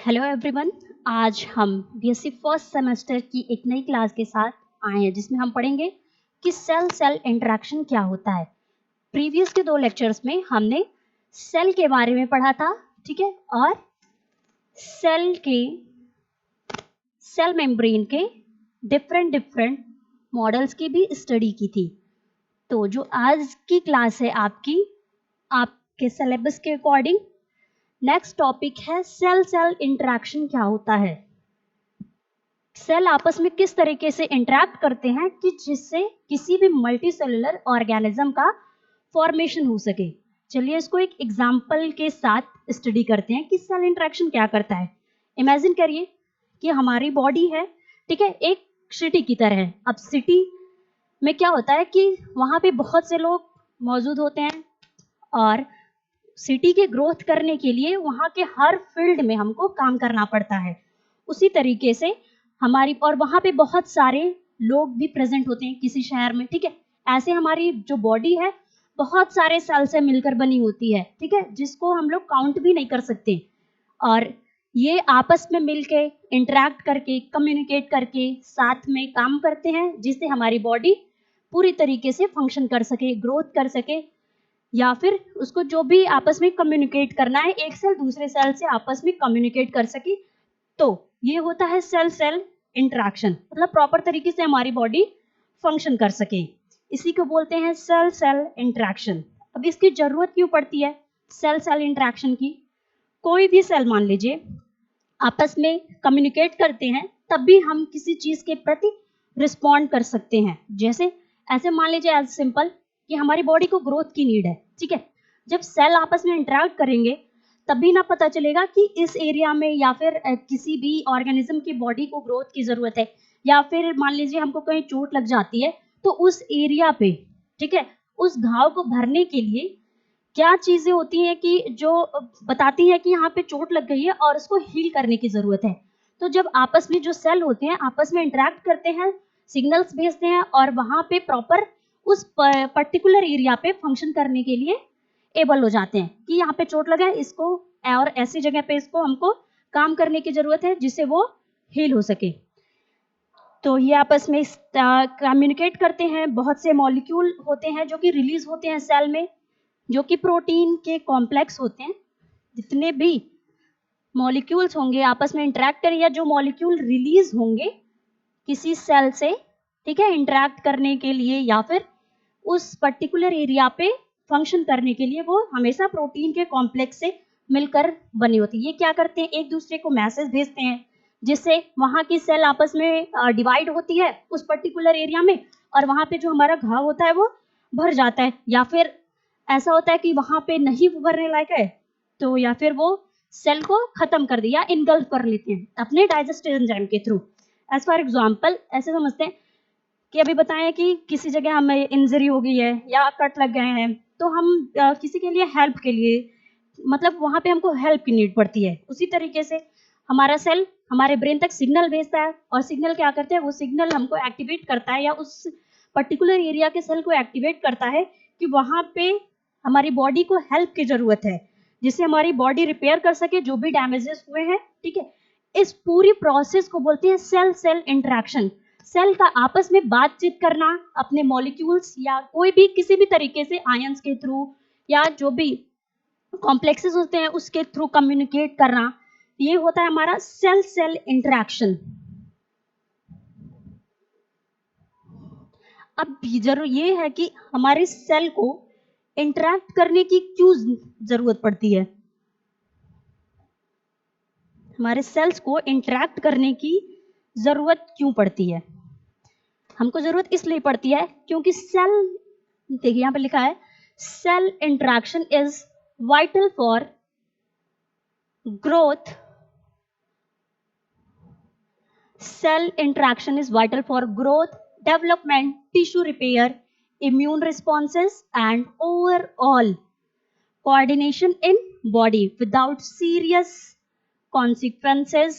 Hello everyone. आज हम BSc first semester की एक नई क्लास के साथ आए हैं जिसमें हम पढ़ेंगे कि सेल सेल इंटरेक्शन क्या होता है। प्रीवियस के 2 लेक्चर्स में हमने सेल के बारे में पढ़ा था, ठीक है, और सेल मेम्ब्रेन के डिफरेंट मॉडल्स की भी स्टडी की थी। तो जो आज की क्लास है आपके सिलेबस के अकॉर्डिंग नेक्स्ट टॉपिक है सेल सेल इंटरेक्शन क्या होता है। सेल आपस में किस तरीके से इंटरेक्ट करते हैं कि जिससे किसी भी मल्टी सेलुलर ऑर्गेनिज्म का फॉर्मेशन हो सके। चलिए इसको एक एग्जाम्पल के साथ स्टडी करते हैं कि सेल इंटरेक्शन क्या करता है। इमेजिन करिए कि हमारी बॉडी है, ठीक है, एक सिटी की तरह है। अब सिटी में क्या होता है कि वहां पे बहुत से लोग मौजूद होते हैं और सिटी के ग्रोथ करने के लिए वहां के हर फील्ड में हमको काम करना पड़ता है। उसी तरीके से और वहां पे बहुत सारे लोग भी प्रेजेंट होते हैं किसी शहर में, ठीक है। ऐसे हमारी जो बॉडी है बहुत सारे सेल से मिलकर बनी होती है, ठीक है, जिसको हम लोग काउंट भी नहीं कर सकते। और ये आपस में मिलके इंटरेक्ट करके कम्युनिकेट करके साथ में काम करते हैं जिससे हमारी बॉडी पूरी तरीके से फंक्शन कर सके, ग्रोथ कर सके, या फिर उसको जो भी आपस में कम्युनिकेट करना है, एक सेल दूसरे सेल से आपस में कम्युनिकेट कर सके। तो ये होता है सेल सेल इंटरेक्शन, मतलब प्रॉपर तरीके से हमारी बॉडी फंक्शन कर सके। इसी को बोलते हैं सेल सेल इंटरेक्शन। अब इसकी जरूरत क्यों पड़ती है सेल सेल इंटरेक्शन की? कोई भी सेल मान लीजिए आपस में कम्युनिकेट करते हैं तब भी हम किसी चीज के प्रति रिस्पॉन्ड कर सकते हैं। जैसे ऐसे मान लीजिए एज सिंपल कि हमारी बॉडी को ग्रोथ की नीड है, ठीक है। जब सेल आपस में इंटरेक्ट करेंगे तभी ना पता चलेगा कि इस एरिया में या फिर किसी भी ऑर्गेनिज्म की बॉडी को ग्रोथ की जरूरत है, या फिर मान लीजिए हमको कहीं चोट लग जाती है तो उस एरिया पे, ठीक है, उस घाव को भरने के लिए क्या चीजें होती हैं कि जो बताती है कि यहाँ पे चोट लग गई है और उसको हील करने की जरूरत है। तो जब आपस में जो सेल होते हैं आपस में इंटरेक्ट करते हैं, सिग्नल्स भेजते हैं और वहां पे प्रॉपर उस पर्टिकुलर एरिया पे फंक्शन करने के लिए एबल हो जाते हैं कि यहाँ पे चोट लगा है इसको, और ऐसी जगह पे इसको हमको काम करने की जरूरत है जिससे वो हील हो सके। तो ये आपस में कम्युनिकेट करते हैं। बहुत से मॉलिक्यूल होते हैं जो कि रिलीज होते हैं सेल में, जो कि प्रोटीन के कॉम्प्लेक्स होते हैं। जितने भी मॉलिक्यूल्स होंगे आपस में इंटरेक्ट करें, या जो मॉलिक्यूल रिलीज होंगे किसी सेल से, ठीक है, इंटरेक्ट करने के लिए या फिर उस पर्टिकुलर एरिया पे फंक्शन करने के लिए, वो हमेशा प्रोटीन के कॉम्प्लेक्स से मिलकर बनी होती है। ये क्या करते हैं, एक दूसरे को मैसेज भेजते हैं जिससे वहां की सेल आपस में डिवाइड होती है उस पर्टिकुलर एरिया में, और वहां पे जो हमारा घाव होता है वो भर जाता है। या फिर ऐसा होता है कि वहां पे नहीं भरने लायक है तो या फिर वो सेल को खत्म कर दिया, इनगल्फ कर लेते हैं अपने डाइजेस्टिव एंजाइम के थ्रू। एज फॉर एग्जाम्पल ऐसे समझते हैं कि अभी बताएं कि किसी जगह हमें इंजरी हो गई है या कट लग गए हैं, तो हम किसी के लिए हेल्प के लिए, मतलब वहां पे हमको हेल्प की नीड पड़ती है। उसी तरीके से हमारा सेल हमारे ब्रेन तक सिग्नल भेजता है, और सिग्नल क्या करते हैं, वो सिग्नल हमको एक्टिवेट करता है या उस पर्टिकुलर एरिया के सेल को एक्टिवेट करता है कि वहां पे हमारी बॉडी को हेल्प की जरूरत है जिससे हमारी बॉडी रिपेयर कर सके जो भी डैमेजेस हुए हैं, ठीक है। इस पूरी प्रोसेस को बोलते हैं सेल सेल इंटरेक्शन। सेल का आपस में बातचीत करना, अपने मॉलिक्यूल्स या कोई भी किसी भी तरीके से आयंस के थ्रू या जो भी कॉम्प्लेक्सेस होते हैं उसके थ्रू कम्युनिकेट करना, ये होता है हमारा सेल सेल इंटरेक्शन। अब जरूर ये है कि हमारे सेल को इंटरेक्ट करने की क्यों जरूरत पड़ती है। हमारे सेल्स को इंटरेक्ट करने की जरूरत क्यों पड़ती है? हमको जरूरत इसलिए पड़ती है क्योंकि सेल, देखिए यहां पे लिखा है cell interaction is vital for growth. Cell interaction is vital for growth, development, tissue repair, immune responses and overall coordination in body without serious consequences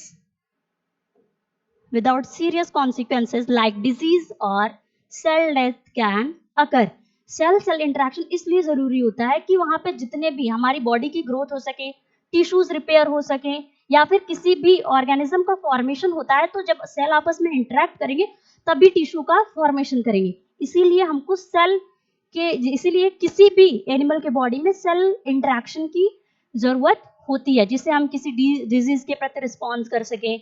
like disease or cell death can occur। Cell cell interaction इसलिए जरूरी होता है कि वहां पे जितने भी हमारी बॉडी की ग्रोथ हो सके, टिश्यूज रिपेयर हो सके, या फिर किसी भी ऑर्गेनिज्म का फॉर्मेशन होता है तो जब सेल आपस में इंटरेक्ट करेंगे तभी टिश्यू का फॉर्मेशन करेंगे। इसीलिए हमको सेल के इसीलिए किसी भी एनिमल के बॉडी में सेल इंटरेक्शन की जरूरत होती है, जिससे हम किसी डिजीज के प्रति रिस्पॉन्स कर सकें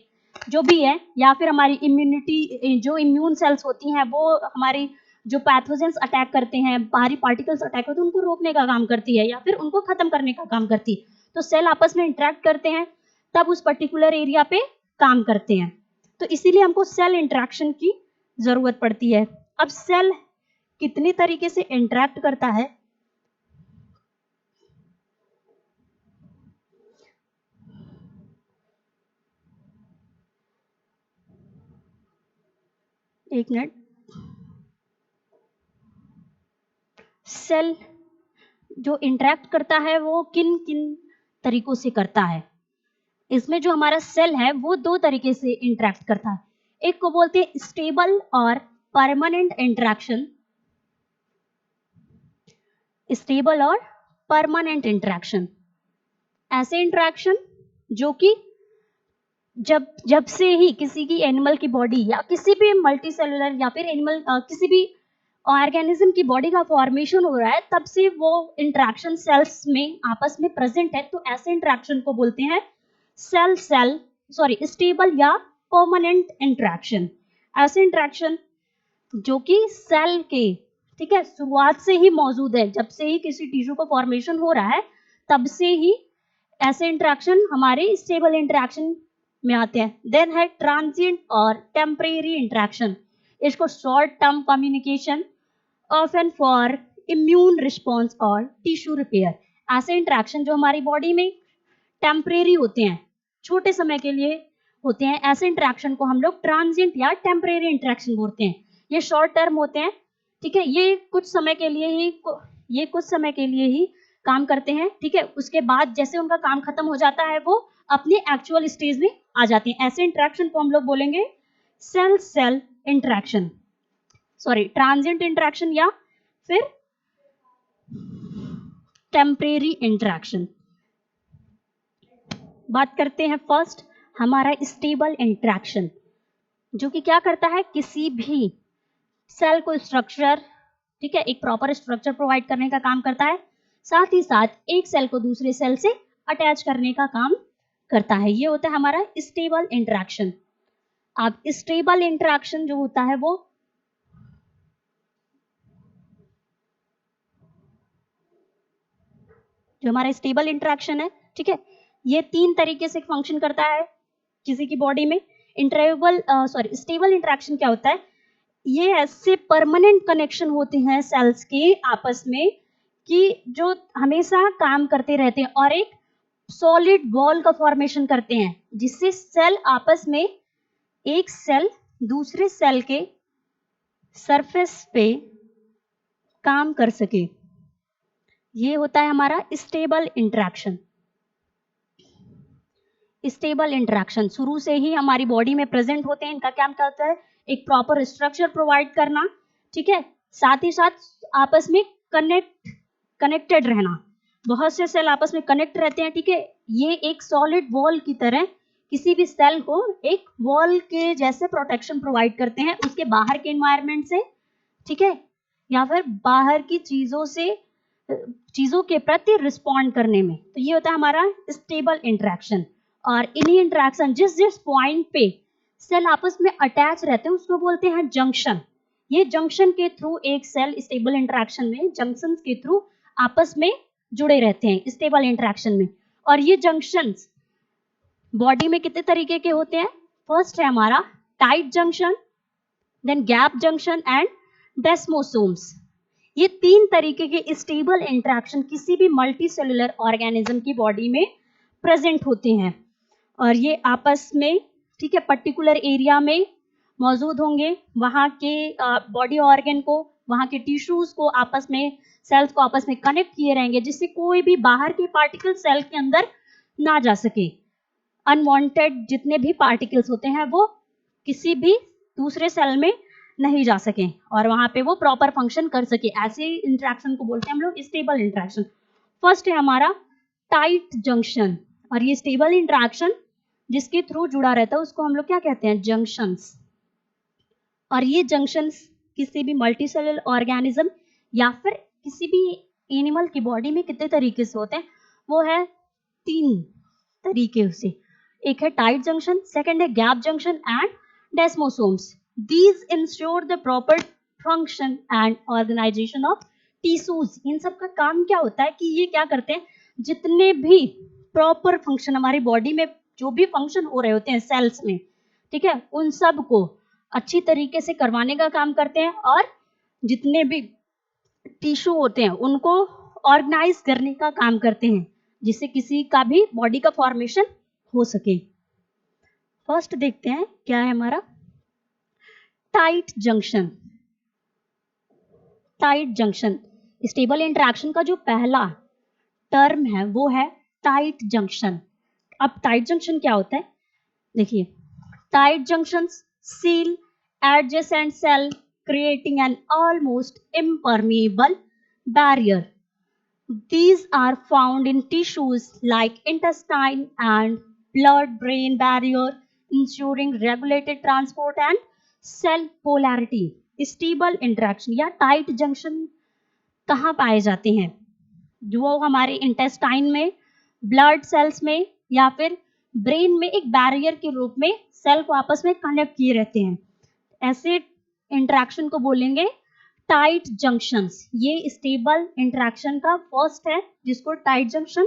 जो भी है, या फिर हमारी इम्यूनिटी जो इम्यून सेल्स होती हैं वो हमारी जो पैथोजेंस अटैक करते हैं, बाहरी पार्टिकल्स अटैक होते हैं उनको रोकने का काम करती है या फिर उनको खत्म करने का काम करती है। तो सेल आपस में इंटरेक्ट करते हैं तब उस पर्टिकुलर एरिया पे काम करते हैं, तो इसीलिए हमको सेल इंटरेक्शन की जरूरत पड़ती है। अब सेल कितनी तरीके से इंटरेक्ट करता है, एक मिनट। सेल जो इंटरेक्ट करता है वो किन किन तरीकों से करता है। इसमें जो हमारा सेल है वो दो तरीके से इंटरेक्ट करता है, एक को बोलते हैं स्टेबल और परमानेंट इंटरेक्शन। स्टेबल और परमानेंट इंटरेक्शन, ऐसे इंटरेक्शन जो कि जब से ही किसी की एनिमल की बॉडी या किसी भी मल्टी सेलुलर या फिर एनिमल किसी भी ऑर्गेनिज्म की बॉडी का फॉर्मेशन हो रहा है तब से वो इंटरेक्शन सेल्स में आपस में प्रेजेंट है, तो ऐसे इंटरेक्शन को बोलते हैं स्टेबल या परमानेंट इंटरेक्शन। ऐसे इंटरेक्शन जो कि सेल के ठीक है शुरुआत से ही मौजूद है, जब से ही किसी टिश्यू का फॉर्मेशन हो रहा है तब से ही ऐसे इंटरेक्शन हमारे स्टेबल इंटरेक्शन में आते हैं। देन है ट्रांजिएंट और टेम्परेरी इंटरेक्शन। इसको short term communication often for immune response और टिश्यू रिपेयर। ऐसे इंटरेक्शन जो हमारी बॉडी में टेम्परेरी होते हैं, छोटे समय के लिए होते हैं, ऐसे इंटरेक्शन को हम लोग ट्रांजिएंट या टेम्परेरी इंटरेक्शन बोलते हैं। ये शॉर्ट टर्म होते हैं, ठीक है, ये कुछ समय के लिए ही काम करते हैं, ठीक है, उसके बाद जैसे उनका काम खत्म हो जाता है वो अपने एक्चुअल स्टेज में आ जाते हैं। ऐसे इंटरेक्शन को हम लोग बोलेंगे cell cell interaction, transient interaction या फिर टेम्परेरी इंटरेक्शन। बात करते हैं फर्स्ट हमारा स्टेबल इंटरेक्शन, जो कि क्या करता है, किसी भी सेल को स्ट्रक्चर, ठीक है, एक प्रॉपर स्ट्रक्चर प्रोवाइड करने का काम करता है, साथ ही साथ एक सेल को दूसरे सेल से अटैच करने का काम करता है। ये होता है हमारा स्टेबल इंटरेक्शन। अब स्टेबल इंटरेक्शन जो होता है वो जो हमारा स्टेबल इंटरेक्शन है, ठीक है, ये तीन तरीके से फंक्शन करता है किसी की बॉडी में। स्टेबल इंटरेक्शन क्या होता है, ये ऐसे परमानेंट कनेक्शन होते हैं सेल्स के आपस में कि जो हमेशा काम करते रहते हैं और एक सॉलिड वॉल का फॉर्मेशन करते हैं, जिससे सेल आपस में एक सेल दूसरे सेल के सरफेस पे काम कर सके। ये होता है हमारा स्टेबल इंटरेक्शन। स्टेबल इंटरेक्शन शुरू से ही हमारी बॉडी में प्रेजेंट होते हैं। इनका क्या होता है, एक प्रॉपर स्ट्रक्चर प्रोवाइड करना, ठीक है, साथ ही साथ आपस में कनेक्टेड रहना। बहुत से सेल आपस में कनेक्ट रहते हैं, ठीक है, ये एक सॉलिड वॉल की तरह किसी भी सेल को एक वॉल के जैसे प्रोटेक्शन प्रोवाइड करते हैं उसके बाहर के एनवायरनमेंट से, ठीक है, या फिर बाहर की चीजों के प्रति रिस्पॉन्ड करने में। तो ये होता है हमारा स्टेबल इंटरेक्शन। और इन्हीं इंटरेक्शन जिस पॉइंट पे सेल आपस में अटैच रहते हैं उसको बोलते हैं जंक्शन। ये जंक्शन के थ्रू एक सेल स्टेबल इंटरेक्शन में जंक्शन के थ्रू आपस में जुड़े रहते हैं स्टेबल इंटरेक्शन में। और ये जंक्शंस बॉडी में कितने तरीके के होते हैं, फर्स्ट है हमारा tight junction, then gap junction and desmosomes. ये तीन तरीके के स्टेबल इंटरेक्शन किसी भी मल्टी सेलुलर ऑर्गेनिज्म की बॉडी में प्रेजेंट होते हैं और ये आपस में, ठीक है, पर्टिकुलर एरिया में मौजूद होंगे। वहाँ के बॉडी ऑर्गन को, वहाँ के टिश्यूज को आपस में, सेल्स को आपस में कनेक्ट किए रहेंगे जिससे कोई भी बाहर के पार्टिकल सेल के अंदर ना जा सके। अनवांटेड जितने भी पार्टिकल्स होते हैं वो किसी भी दूसरे सेल में नहीं जा सके और वहां पे वो प्रॉपर फंक्शन कर सके। ऐसे इंटरेक्शन को बोलते हैं हम लोग स्टेबल इंटरेक्शन। फर्स्ट है हमारा टाइट जंक्शन, और ये स्टेबल इंटरेक्शन जिसके थ्रू जुड़ा रहता है उसको हम लोग क्या कहते हैं, जंक्शंस। और ये जंक्शंस किसी भी मल्टीसेलुलर ऑर्गेनिज्म या फिर किसी भी एनिमल की बॉडी में कितने तरीके से होते हैं, वो है 3 तरीके से। एक है टाइट जंक्शन, सेकंड है gap junction and desmosomes. These ensure the proper function and organisation of tissues. इन सब का काम क्या होता है कि ये क्या करते हैं, जितने भी प्रॉपर फंक्शन हमारी बॉडी में जो भी फंक्शन हो रहे होते हैं सेल्स में, ठीक है, उन सब को अच्छी तरीके से करवाने का काम करते हैं और जितने भी टिश्यू होते हैं उनको ऑर्गेनाइज करने का काम करते हैं, जिससे किसी का भी बॉडी का फॉर्मेशन हो सके। फर्स्ट देखते हैं क्या है हमारा tight junction. Tight junction, stable interaction का जो पहला टर्म है वो है टाइट जंक्शन। अब टाइट जंक्शन क्या होता है, देखिए, tight junctions seal adjacent cell creating an almost impermeable barrier. These are found in tissues like intestine and blood-brain barrier, ensuring regulated transport and cell polarity. Stable interaction या tight junction कहाँ पाए जाते हैं, जो हमारे इंटेस्टाइन में, blood cells में या फिर ब्रेन में एक बैरियर के रूप में सेल को आपस में कनेक्ट किए रहते हैं। ऐसे इंटरेक्शन को बोलेंगे टाइट जंक्शंस। ये स्टेबल इंटरेक्शन का फर्स्ट है जिसको टाइट जंक्शन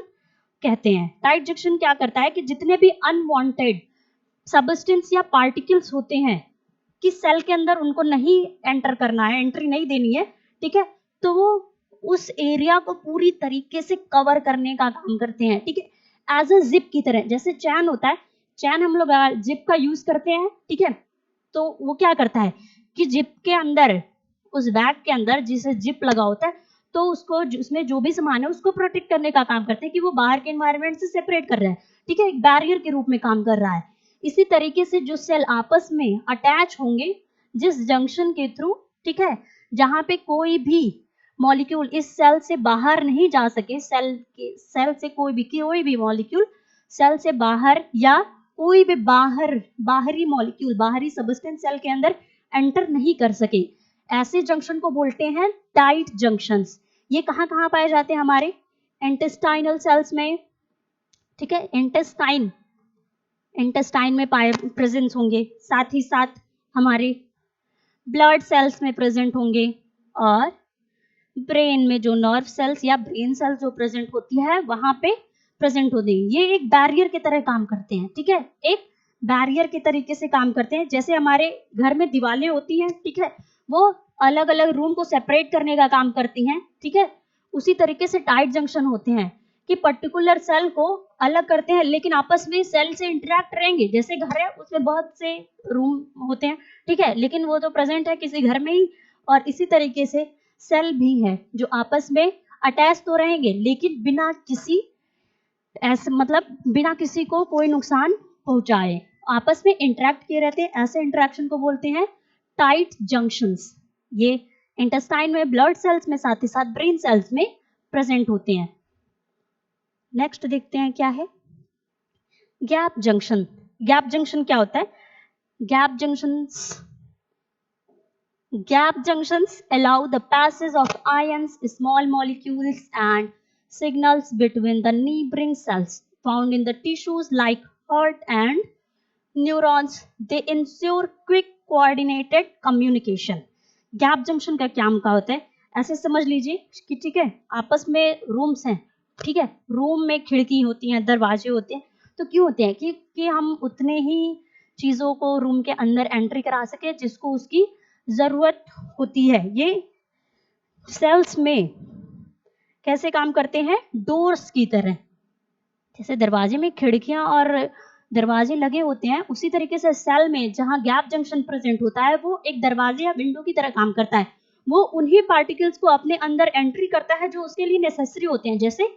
कहते हैं। टाइट जंक्शन क्या करता है कि जितने भी अनवांटेड सब्सटेंस या पार्टिकल्स होते हैं कि सेल के अंदर उनको नहीं एंटर करना है, एंट्री नहीं देनी है, ठीक है, तो वो उस एरिया को पूरी तरीके से कवर करने का काम करते हैं, ठीक है, एज अ जिप की तरह। जैसे चैन होता है, चैन हम लोग जिप का यूज करते हैं, ठीक है, तो वो क्या करता है कि जिप के अंदर, उस बैग के अंदर जिसे जिप लगा होता है, तो उसको उसमें जो भी सामान है उसको प्रोटेक्ट करने का काम करते हैं कि वो बाहर के एनवायरनमेंट से सेपरेट कर रहा है, ठीक है, एक बैरियर के रूप में काम कर रहा है। इसी तरीके से जो सेल आपस में अटैच होंगे जिस जंक्शन के थ्रू, ठीक है, जहां पे कोई भी मॉलिक्यूल इस सेल से बाहर नहीं जा सके, सेल से कोई भी मॉलिक्यूल सेल से बाहर या कोई भी बाहरी मॉलिक्यूल, बाहरी सब्सटेंस सेल के अंदर एंटर नहीं कर सके, ऐसे जंक्शन को बोलते हैं टाइट जंक्शंस। ये कहाँ कहाँ पाए जाते हैं, हमारे इंटेस्टाइनल सेल्स में, ठीक है, इंटेस्टाइन में पाए प्रेजेंस होंगे, साथ ही साथ हमारे ब्लड सेल्स में प्रेजेंट होंगे और ब्रेन में जो नर्व सेल्स या ब्रेन सेल्स जो प्रेजेंट होती है वहां पे प्रेजेंट होते हैं। ये एक बैरियर की तरह काम करते हैं, ठीक है, एक बैरियर के तरीके से काम करते हैं। जैसे हमारे घर में दीवारें होती हैं, ठीक है, वो अलग अलग रूम को सेपरेट करने का काम करती हैं, ठीक है, उसी तरीके से टाइट जंक्शन होते हैं कि पर्टिकुलर सेल को अलग करते हैं लेकिन आपस में सेल से इंटरेक्ट रहेंगे। जैसे घर है उसमें बहुत से रूम होते हैं, ठीक है, लेकिन वो तो प्रेजेंट है किसी घर में ही, और इसी तरीके से सेल भी है जो आपस में अटैच तो रहेंगे लेकिन बिना किसी ऐसे, मतलब बिना किसी को कोई नुकसान पहुंचाए आपस में इंटरेक्ट किए रहते हैं। ऐसे इंटरेक्शन को बोलते हैं टाइट जंक्शंस। ये इंटेस्टाइन में, ब्लड सेल्स में, साथ ही साथ ब्रेन सेल्स में प्रेजेंट होते हैं। नेक्स्ट देखते हैं क्या है गैप जंक्शन। गैप जंक्शन क्या होता है, gap junctions allow the passage of ions, small molecules and signals between the neighboring cells found in the tissues like heart and neurons. They ensure quick coordinated communication. Gap junction का क्या काम होता है, ऐसे समझ लीजिए कि ठीक है, आपस में रूम्स हैं, ठीक है, रूम में खिड़की होती हैं, दरवाजे होते हैं, तो क्यों होते हैं कि हम उतने ही चीजों को रूम के अंदर एंट्री करा सके जिसको उसकी जरूरत होती है। ये सेल्स में कैसे काम करते हैं, डोर्स की तरह। जैसे दरवाजे में खिड़कियां और दरवाजे लगे होते हैं, उसी तरीके से सेल में जहां गैप जंक्शन प्रेजेंट होता है वो एक दरवाजे या विंडो की तरह काम करता है। वो उन्हीं पार्टिकल्स को अपने अंदर एंट्री करता है जो उसके लिए नेसेसरी होते हैं, जैसे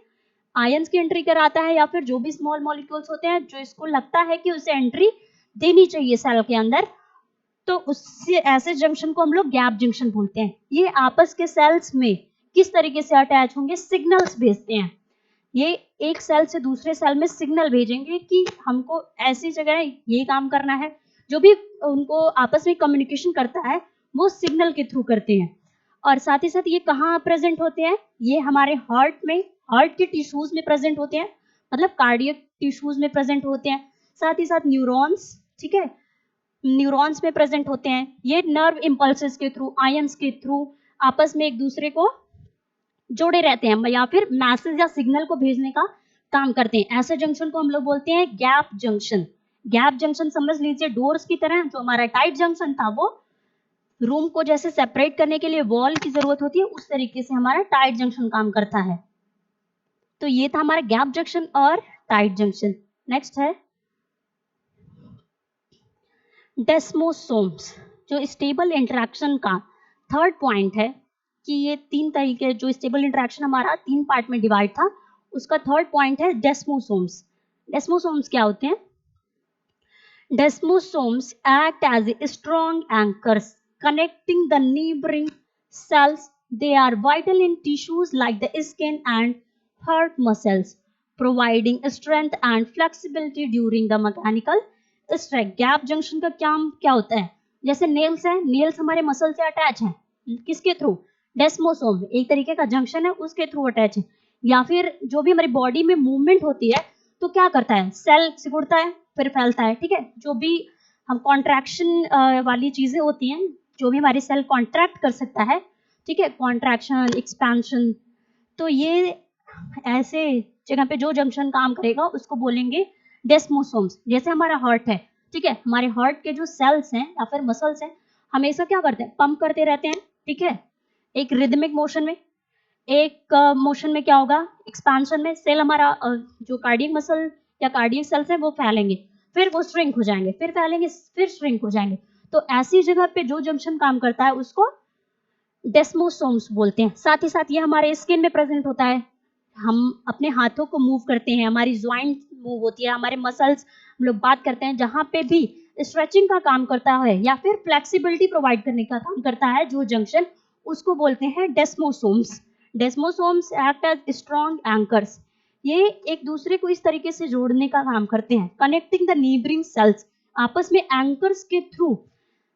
आयंस की एंट्री कराता है या फिर जो भी स्मॉल मॉलिक्यूल्स होते हैं जो इसको लगता है कि उसे एंट्री देनी चाहिए सेल के अंदर, तो उससे ऐसे जंक्शन को हम लोग गैप जंक्शन बोलते हैं। ये आपस के सेल्स में किस तरीके से अटैच होंगे, सिग्नल्स भेजते हैं। ये एक सेल से दूसरे सेल में सिग्नल भेजेंगे कि हमको ऐसी जगह ये काम करना है। जो भी उनको आपस में कम्युनिकेशन करता है वो सिग्नल के थ्रू करते हैं। और साथ ही साथ ये कहाँ प्रेजेंट होते हैं, ये हमारे हार्ट में, हार्ट के टिश्यूज में प्रेजेंट होते हैं, मतलब कार्डियक टिश्यूज में प्रेजेंट होते हैं। साथ ही साथ न्यूरॉन्स, ठीक है, न्यूरॉन्स में प्रेजेंट होते हैं। ये नर्व इम्पल्सेस के थ्रू, आयंस के थ्रू आपस में एक दूसरे को जोड़े रहते हैं या फिर मैसेज या सिग्नल को भेजने का काम करते हैं। ऐसे जंक्शन को हम लोग बोलते हैं गैप जंक्शन। गैप जंक्शन समझ लीजिए डोर्स की तरह। जो हमारा टाइट जंक्शन था वो रूम को जैसे सेपरेट करने के लिए वॉल की जरूरत होती है, उस तरीके से हमारा टाइट जंक्शन काम करता है। तो ये था हमारा गैप जंक्शन और टाइट जंक्शन। नेक्स्ट है डेस्मोसोम्स, जो स्टेबल इंटरेक्शन का थर्ड पॉइंट है कि ये तीन तरीके, जो स्टेबल इंटरेक्शन हमारा तीन पार्ट में डिवाइड था, उसका थर्ड पॉइंट है डेस्मोसोम्स। डेस्मोसोम्स क्या होते हैं? Desmosomes act as strong anchors connecting the neighboring cells. They are vital in tissues like the skin and heart muscles, providing strength and flexibility during the mechanical stretch. Gap junction का काम क्या होता है? जैसे nails है, nails हमारे muscle से attach हैं, किसके थ्रू? डेस्मोसोम, एक तरीके का जंक्शन है, उसके थ्रू अटैच है। या फिर जो भी हमारी बॉडी में मूवमेंट होती है तो क्या करता है? सेल सिकुड़ता है फिर फैलता है, ठीक है। जो भी हम कॉन्ट्रैक्शन वाली चीजें होती हैं, जो भी हमारी सेल कॉन्ट्रैक्ट कर सकता है, ठीक है, कॉन्ट्रैक्शन, एक्सपेंशन, तो ये ऐसे जगह पे जो जंक्शन काम करेगा उसको बोलेंगे डेस्मोसोम्स। जैसे हमारा हार्ट है, ठीक है, हमारे हार्ट के जो सेल्स हैं या फिर मसल्स हैं, हमेशा क्या करते हैं? पंप करते रहते हैं, ठीक है, एक रिदमिक मोशन में। एक मोशन में क्या होगा? एक्सपेंशन में सेल हमारा जो कार्डियक मसल या कार्डियक सेल्स है वो फैलेंगे, फिर वो श्रिंक हो जाएंगे, फिर फैलेंगे, फिर श्रिंक हो जाएंगे। तो ऐसी जगह पे जो जंक्शन काम करता है उसको डेस्मोसोम्स बोलते हैं। साथ ही साथ ये हमारे स्किन में प्रेजेंट होता है। हम अपने हाथों को मूव करते हैं, हमारी ज्वाइंट मूव होती है, हमारे मसल्स हम लोग बात करते हैं, जहां पे भी स्ट्रेचिंग का काम करता है या फिर फ्लेक्सिबिलिटी प्रोवाइड करने का काम करता है जो जंक्शन, उसको बोलते हैं desmosomes. Desmosomes act as strong anchors. ये एक दूसरे को इस तरीके से जोड़ने का काम करते हैं, कनेक्टिंग द नीबरिंग सेल्स, आपस में एंकर्स के थ्रू,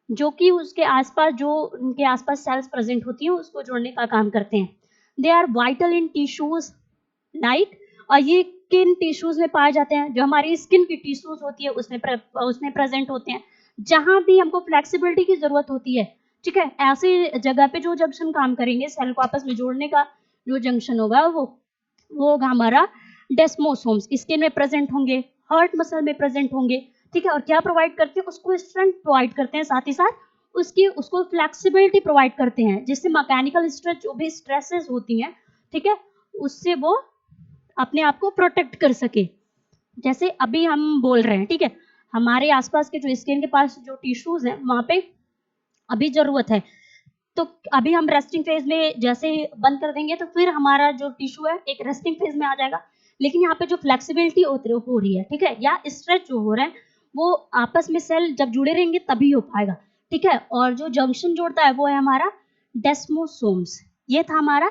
जो कि उसके आसपास, जो उनके आसपास सेल्स प्रेजेंट होती हैं उसको जोड़ने का काम करते हैं। They are vital in tissues like, और ये किन टिश्यूज में पाए जाते हैं? जो हमारी स्किन की टिश्यूज होती है उसमें प्रेजेंट होते हैं, जहां भी हमको फ्लेक्सिबिलिटी की जरूरत होती है, ठीक है। ऐसी जगह पे जो जंक्शन काम करेंगे सेल को आपस में जोड़ने का, जो जंक्शन होगा वो होगा हमारा डेस्मोसोम्स। स्किन में प्रेजेंट होंगे, हार्ट मसल में प्रेजेंट होंगे, ठीक है। और क्या प्रोवाइड करते हैं? उसको स्ट्रेंथ प्रोवाइड करते हैं, साथ ही साथ उसको फ्लेक्सिबिलिटी प्रोवाइड करते हैं, जिससे मैकेनिकल स्ट्रेच, जो भी स्ट्रेसेस होती हैं, ठीक है, उससे वो अपने आप को प्रोटेक्ट कर सके। जैसे अभी हम बोल रहे हैं, ठीक है, हमारे आसपास के जो स्किन के पास जो टिश्यूज हैं वहां पे अभी जरूरत है, तो अभी हम रेस्टिंग फेज में जैसे ही बंद कर देंगे तो फिर हमारा जो टिश्यू है एक रेस्टिंग फेज में आ जाएगा। लेकिन यहाँ पे जो फ्लेक्सिबिलिटी हो रही है, ठीक है, या स्ट्रेच जो हो रहा है, वो आपस में सेल जब जुड़े रहेंगे तभी हो पाएगा, ठीक है। और जो जंक्शन जोड़ता है वो है हमारा डेस्मोसोम्स। ये था हमारा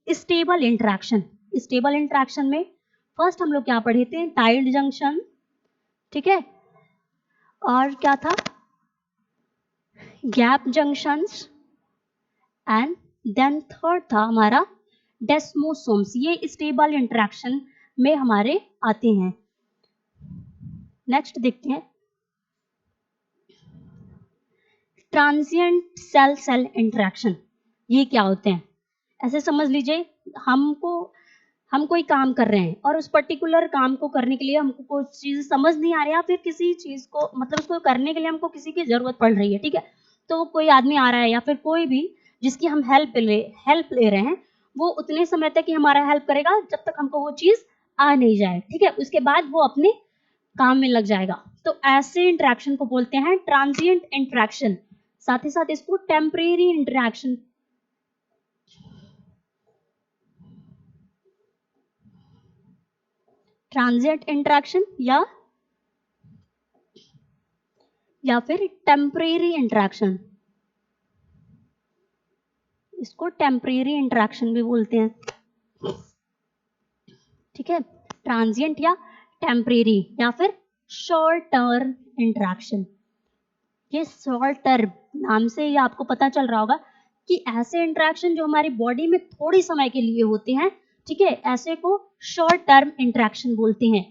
स्टेबल इंटरेक्शन। स्टेबल इंटरेक्शन में फर्स्ट हम लोग क्या पढ़े थे? टाइट जंक्शन, ठीक है, और क्या था? Gap junctions, and then third था हमारा डेस्मोसोम्स। ये स्टेबल इंटरेक्शन में हमारे आते हैं। नेक्स्ट देखते हैं ट्रांजिएंट सेल सेल इंटरेक्शन। ये क्या होते हैं? ऐसे समझ लीजिए हम कोई काम कर रहे हैं और उस पर्टिकुलर काम को करने के लिए हमको कोई चीज समझ नहीं आ रही है, फिर किसी चीज को, मतलब उसको करने के लिए हमको किसी की जरूरत पड़ रही है, ठीक है। तो कोई आदमी आ रहा है या फिर कोई भी जिसकी हम हेल्प ले रहे हैं, वो उतने समय तक ही हमारा हेल्प करेगा जब तक हमको वो चीज आ नहीं जाए, ठीक है। उसके बाद वो अपने काम में लग जाएगा। तो ऐसे इंटरेक्शन को बोलते हैं ट्रांजिएंट इंटरेक्शन। साथ ही साथ इसको टेम्परेरी इंटरेक्शन, ट्रांजिएंट इंटरेक्शन या फिर टेम्परेरी इंटरेक्शन, इसको टेम्परेरी इंटरेक्शन भी बोलते हैं, ठीक है, ट्रांजिएंट या टेम्परेरी या फिर शॉर्ट टर्म इंटरेक्शन। ये शॉर्ट टर्म नाम से ही आपको पता चल रहा होगा कि ऐसे इंटरेक्शन जो हमारी बॉडी में थोड़ी समय के लिए होते हैं, ठीक है, ऐसे को शॉर्ट टर्म इंटरेक्शन बोलते हैं।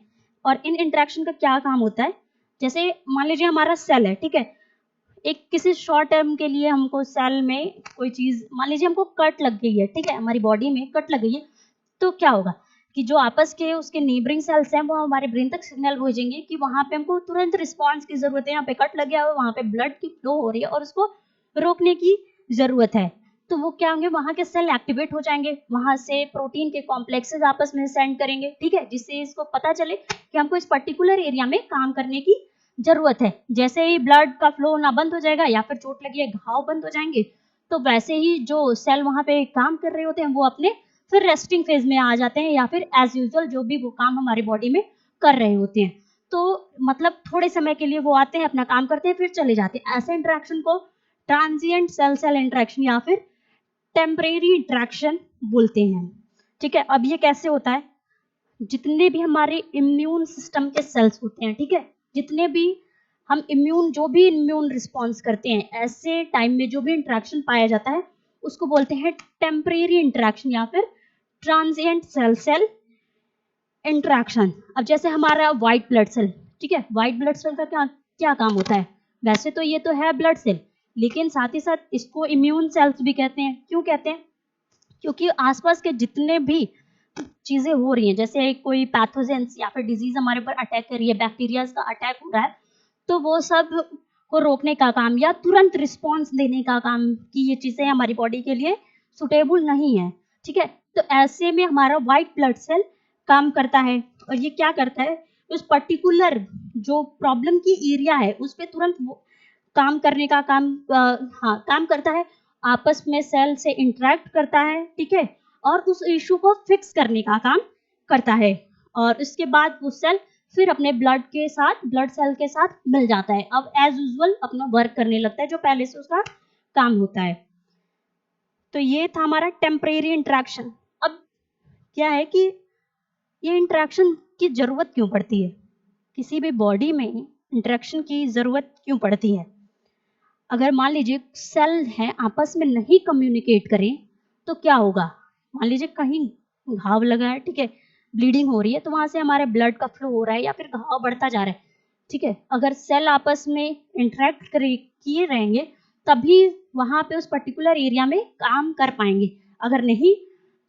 और इन इंटरेक्शन का क्या काम होता है, जैसे मान लीजिए हमारा सेल है, ठीक है, एक किसी शॉर्ट टर्म के लिए हमको सेल में कोई चीज, मान लीजिए हमको कट लग गई है, ठीक है, हमारी बॉडी में कट लग गई है, तो क्या होगा कि जो आपस के उसके नीबरिंग सेल्स हैं वो हमारे ब्रेन तक सिग्नल भेजेंगे कि वहां पे हमको तुरंत रिस्पांस की जरूरत है, यहाँ पे कट लग गया है, वहां पे ब्लड की फ्लो हो रही है और उसको रोकने की जरूरत है। तो वो क्या होंगे, वहां के सेल एक्टिवेट हो जाएंगे, वहां से प्रोटीन के कॉम्प्लेक्सेस आपस में सेंड करेंगे, ठीक है, जिससे इसको पता चले कि हमको इस पर्टिकुलर एरिया में काम करने की जरूरत है। जैसे ही ब्लड का फ्लो होना बंद हो जाएगा या फिर चोट लगी है घाव बंद हो जाएंगे, तो वैसे ही जो सेल वहां पे काम कर रहे होते हैं वो अपने फिर रेस्टिंग फेज में आ जाते हैं या फिर एज यूजुअल जो भी वो काम हमारी बॉडी में कर रहे होते हैं। तो मतलब थोड़े समय के लिए वो आते हैं, अपना काम करते हैं, फिर चले जाते हैं। ऐसे इंटरेक्शन को ट्रांजिएंट सेल सेल इंटरेक्शन या फिर टेम्परेरी इंटरेक्शन बोलते हैं। ठीक है, अब ये कैसे होता है, जितने भी हमारे इम्यून सिस्टम के सेल्स होते हैं, ठीक है, जितने भी हम इम्यून जो भी इम्यून रिस्पॉन्स करते हैं, ऐसे टाइम में जो भी इंटरेक्शन पाया जाता है उसको बोलते हैं टेम्परेरी इंटरेक्शन या फिर ट्रांजिएंट सेल सेल इंटरेक्शन। अब जैसे हमारा व्हाइट ब्लड सेल, ठीक है, व्हाइट ब्लड सेल का क्या क्या काम होता है, वैसे तो ये तो है ब्लड सेल, लेकिन साथ ही साथ इसको इम्यून सेल्स भी कहते हैं। क्यों कहते हैं, क्योंकि आसपास के जितने भी चीजें हो रही हैं, जैसे कोई पैथोजेंस या फिर डिजीज हमारे ऊपर अटैक कर रही है, बैक्टीरिया का अटैक हो रहा है, तो वो सब को रोकने का काम या तुरंत रिस्पॉन्स देने का काम कि ये चीजें हमारी बॉडी के लिए सुटेबल नहीं है, ठीक है, तो ऐसे में हमारा व्हाइट ब्लड सेल काम करता है। और ये क्या करता है, उस पर्टिकुलर जो प्रॉब्लम की एरिया है उस पर तुरंत काम करने का काम हाँ काम करता है, आपस में सेल से इंटरेक्ट करता है, ठीक है, और उस इशू को फिक्स करने का काम करता है। और इसके बाद वो सेल फिर अपने ब्लड के साथ, ब्लड सेल के साथ मिल जाता है, अब एज यूजुअल अपना वर्क करने लगता है जो पहले से उसका काम होता है। तो ये था हमारा टेम्परेरी इंटरेक्शन। अब क्या है कि ये इंटरेक्शन की जरूरत क्यों पड़ती है, किसी भी बॉडी में इंटरेक्शन की जरूरत क्यों पड़ती है। अगर मान लीजिए सेल हैं आपस में नहीं कम्युनिकेट करें तो क्या होगा, मान लीजिए कहीं घाव लगा है, ठीक है, ब्लीडिंग हो रही है, तो वहां से हमारे ब्लड का फ्लो हो रहा है या फिर घाव बढ़ता जा रहा है, ठीक है, अगर सेल आपस में इंटरेक्ट किए रहेंगे तभी वहां पे उस पर्टिकुलर एरिया में काम कर पाएंगे, अगर नहीं